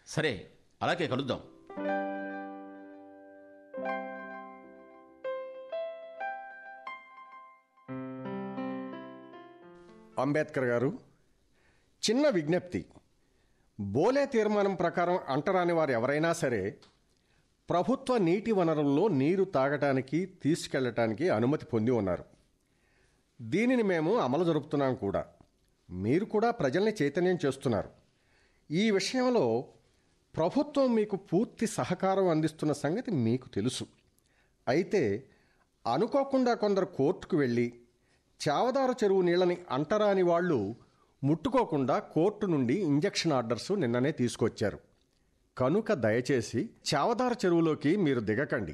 సరే, అలాగే కలుద్దాం. అంబేద్కర్ గారు, చిన్న విజ్ఞప్తి. బోలే తీర్మానం ప్రకారం అంటరాని వారు ఎవరైనా సరే ప్రభుత్వ నీటి వనరుల్లో నీరు తాగటానికి, తీసుకెళ్లటానికి అనుమతి పొంది ఉన్నారు. దీనిని మేము అమలు జరుపుతున్నాం కూడా. మీరు కూడా ప్రజల్ని చైతన్యం చేస్తున్నారు. ఈ విషయంలో ప్రభుత్వం మీకు పూర్తి సహకారం అందిస్తున్న సంగతి మీకు తెలుసు. అయితే అనుకోకుండా కొందరు కోర్టుకు వెళ్ళి చావదారు చెరువు నీళ్ళని అంటరాని వాళ్ళు ముట్టుకోకుండా కోర్టు నుండి ఇంజెక్షన్ ఆర్డర్స్ నిన్ననే తీసుకొచ్చారు. కనుక దయచేసి చావదారు చెరువులోకి మీరు దిగకండి.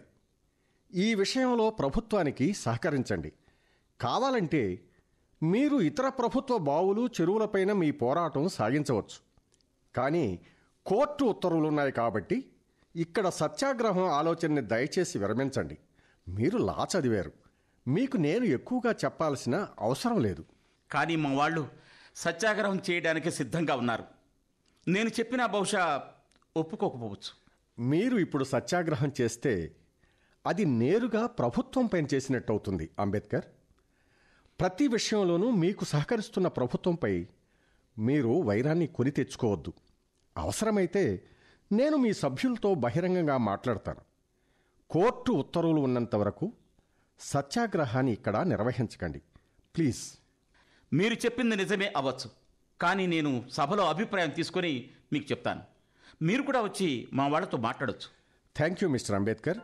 ఈ విషయంలో ప్రభుత్వానికి సహకరించండి. కావాలంటే మీరు ఇతర ప్రభుత్వ బావులు, చెరువులపైన మీ పోరాటం సాగించవచ్చు. కానీ కోర్టు ఉత్తర్వులున్నాయి కాబట్టి ఇక్కడ సత్యాగ్రహం ఆలోచనని దయచేసి విరమించండి. మీరు లా చదివారు. మీకు నేను ఎక్కువగా చెప్పాల్సిన అవసరం లేదు. కానీ మా వాళ్ళు సత్యాగ్రహం చేయడానికి సిద్ధంగా ఉన్నారు. నేను చెప్పినా బహుశా ఒప్పుకోకపోవచ్చు. మీరు ఇప్పుడు సత్యాగ్రహం చేస్తే అది నేరుగా ప్రభుత్వం పైన చేసినట్టు అవుతుంది. అంబేద్కర్, ప్రతి విషయంలోనూ మీకు సహకరిస్తున్న ప్రభుత్వంపై మీరు వైరాన్ని కొని తెచ్చుకోవద్దు. అవసరమైతే నేను మీ సభ్యులతో బహిరంగంగా మాట్లాడతాను. కోర్టు ఉత్తర్వులు ఉన్నంత వరకు సత్యాగ్రహాన్ని ఇక్కడ నిర్వహించకండి, ప్లీజ్. మీరు చెప్పింది నిజమే అవ్వచ్చు, కానీ నేను సభలో అభిప్రాయం తీసుకొని మీకు చెప్తాను. మీరు కూడా వచ్చి మా వాళ్ళతో మాట్లాడవచ్చు. Thank you mister Ambedkar.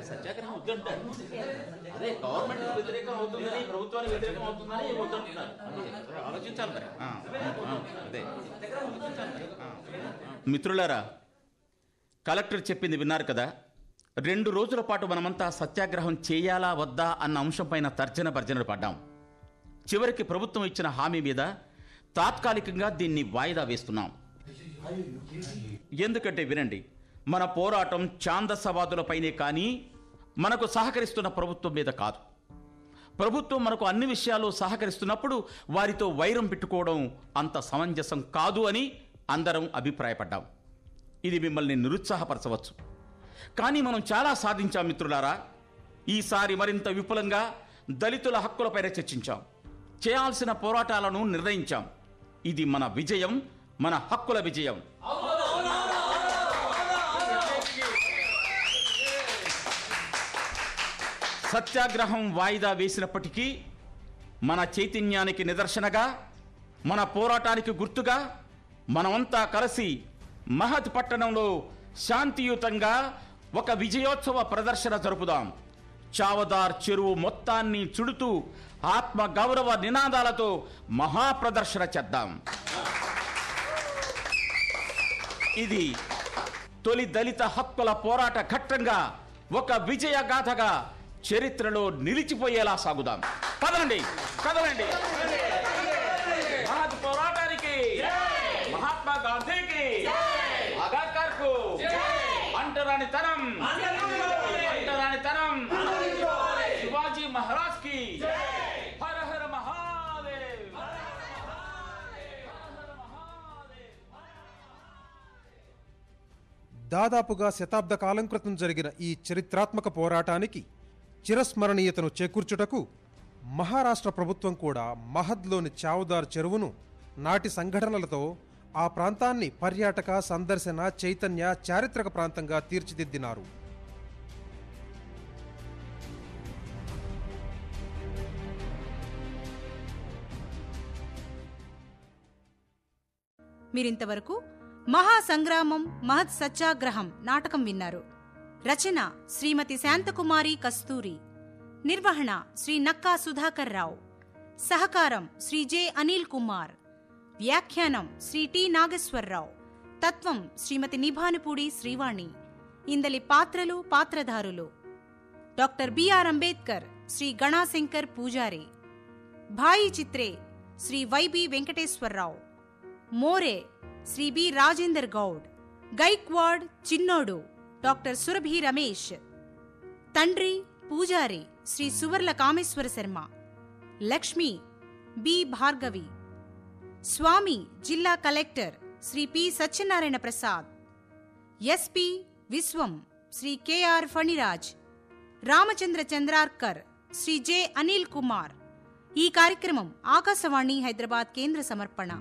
సత్యాగ్రహం వద్దంటారు. అదే గవర్నమెంట్ వ్యతిరేకం అవుతుందని, ప్రభుత్వానికి వ్యతిరేకం అవుతుందని వద్దంటున్నారు. ఆలోచించాలి మరి. అదే మిత్రులారా, కలెక్టర్ చెప్పింది విన్నారు కదా. 2 రోజుల పాటు మనమంతా సత్యాగ్రహం చేయాలా వద్దా అన్న అంశంపైన తర్జన భర్జనలు పడ్డాం. చివరికి ప్రభుత్వం ఇచ్చిన హామీ మీద తాత్కాలికంగా దీన్ని వాయిదా వేస్తున్నాం. ఎందుకంటే వినండి, మన పోరాటం ఛాందసవాదులపైనే కానీ మనకు సహకరిస్తున్న ప్రభుత్వం మీద కాదు. ప్రభుత్వం మనకు అన్ని విషయాల్లో సహకరిస్తున్నప్పుడు వారితో వైరం పెట్టుకోవడం అంత సమంజసం కాదు అని అందరం అభిప్రాయపడ్డాం. ఇది మిమ్మల్ని నిరుత్సాహపరచవచ్చు, కానీ మనం చాలా సాధించాం మిత్రులారా. ఈసారి మరింత విపులంగా దళితుల హక్కులపైన చర్చించాం, చేయాల్సిన పోరాటాలను నిర్ణయించాం. ఇది మన విజయం, మన హక్కుల విజయం. సత్యాగ్రహం వాయిదా వేసినప్పటికీ మన చైతన్యానికి నిదర్శనగా, మన పోరాటానికి గుర్తుగా మనమంతా కలిసి మహత్ పట్టణంలో శాంతియుతంగా ఒక విజయోత్సవ ప్రదర్శన జరుపుదాం. చావదార్ చెరువు మొత్తాన్ని చుడుతూ ఆత్మ గౌరవ నినాదాలతో మహాప్రదర్శన చేద్దాం. ఇది తొలి దళిత హక్కుల పోరాట ఘట్టంగా ఒక విజయగాథగా చరిత్రలో నిలిచిపోయేలా సాగుదాం. పదండి, కదలండి. మహత్ పోరాటానికి, మహాత్మా గాంధీకి, ఆగాకర్ కు, అంటరానితనం, అంటరానితనం, శివాజీ మహారాజ్ కి, హర హర మహాదేవ్. దాదాపుగా శతాబ్ద కాలం క్రితం జరిగిన ఈ చరిత్రాత్మక పోరాటానికి చిరస్మరణీయతను చేకూర్చుటకు మహారాష్ట్ర ప్రభుత్వం కూడా మహద్లోని చావుదార్ చెరువును నాటి సంఘటనలతో ఆ ప్రాంతాన్ని పర్యాటక సందర్శన చైతన్య చారిత్రక ప్రాంతంగా తీర్చిదిద్దినారు. మీరింతవరకు మహాసంగ్రామం మహత్ సత్యాగ్రహం నాటకం విన్నారు. రచన శ్రీమతి శాంతకుమారి కస్తూరి, నిర్వహణ శ్రీ నక్కా సుధాకర్ రావు, సహకారం శ్రీ జె అనిల్ కుమార్, వ్యాఖ్యానం శ్రీ టి నాగేశ్వరరావు, తత్వం శ్రీమతి నిభానుపూడి శ్రీవాణి. ఇందలి పాత్రలు పాత్రధారులు: doctor B R Ambedkar Shri Ganashankar Pujari, Bhai Chitre Shri Y B Venkateswararao, More Shri B Rajender Goud, Gaikwad చిన్నోడు డాక్టర్ సురభి రమేష్, తండ్రి పూజారి శ్రీ సువర్ల కామేశ్వర శర్మ, లక్ష్మి బి భార్గవి, స్వామి జిల్లా collector Shri P Satyanarayana Prasad, SP Viswam Shri K R Phaniraj, Ramachandra Chandrarkar Shri J Anil Kumar. ఈ కార్యక్రమం ఆకాశవాణి హైదరాబాద్ కేంద్ర సమర్పణ.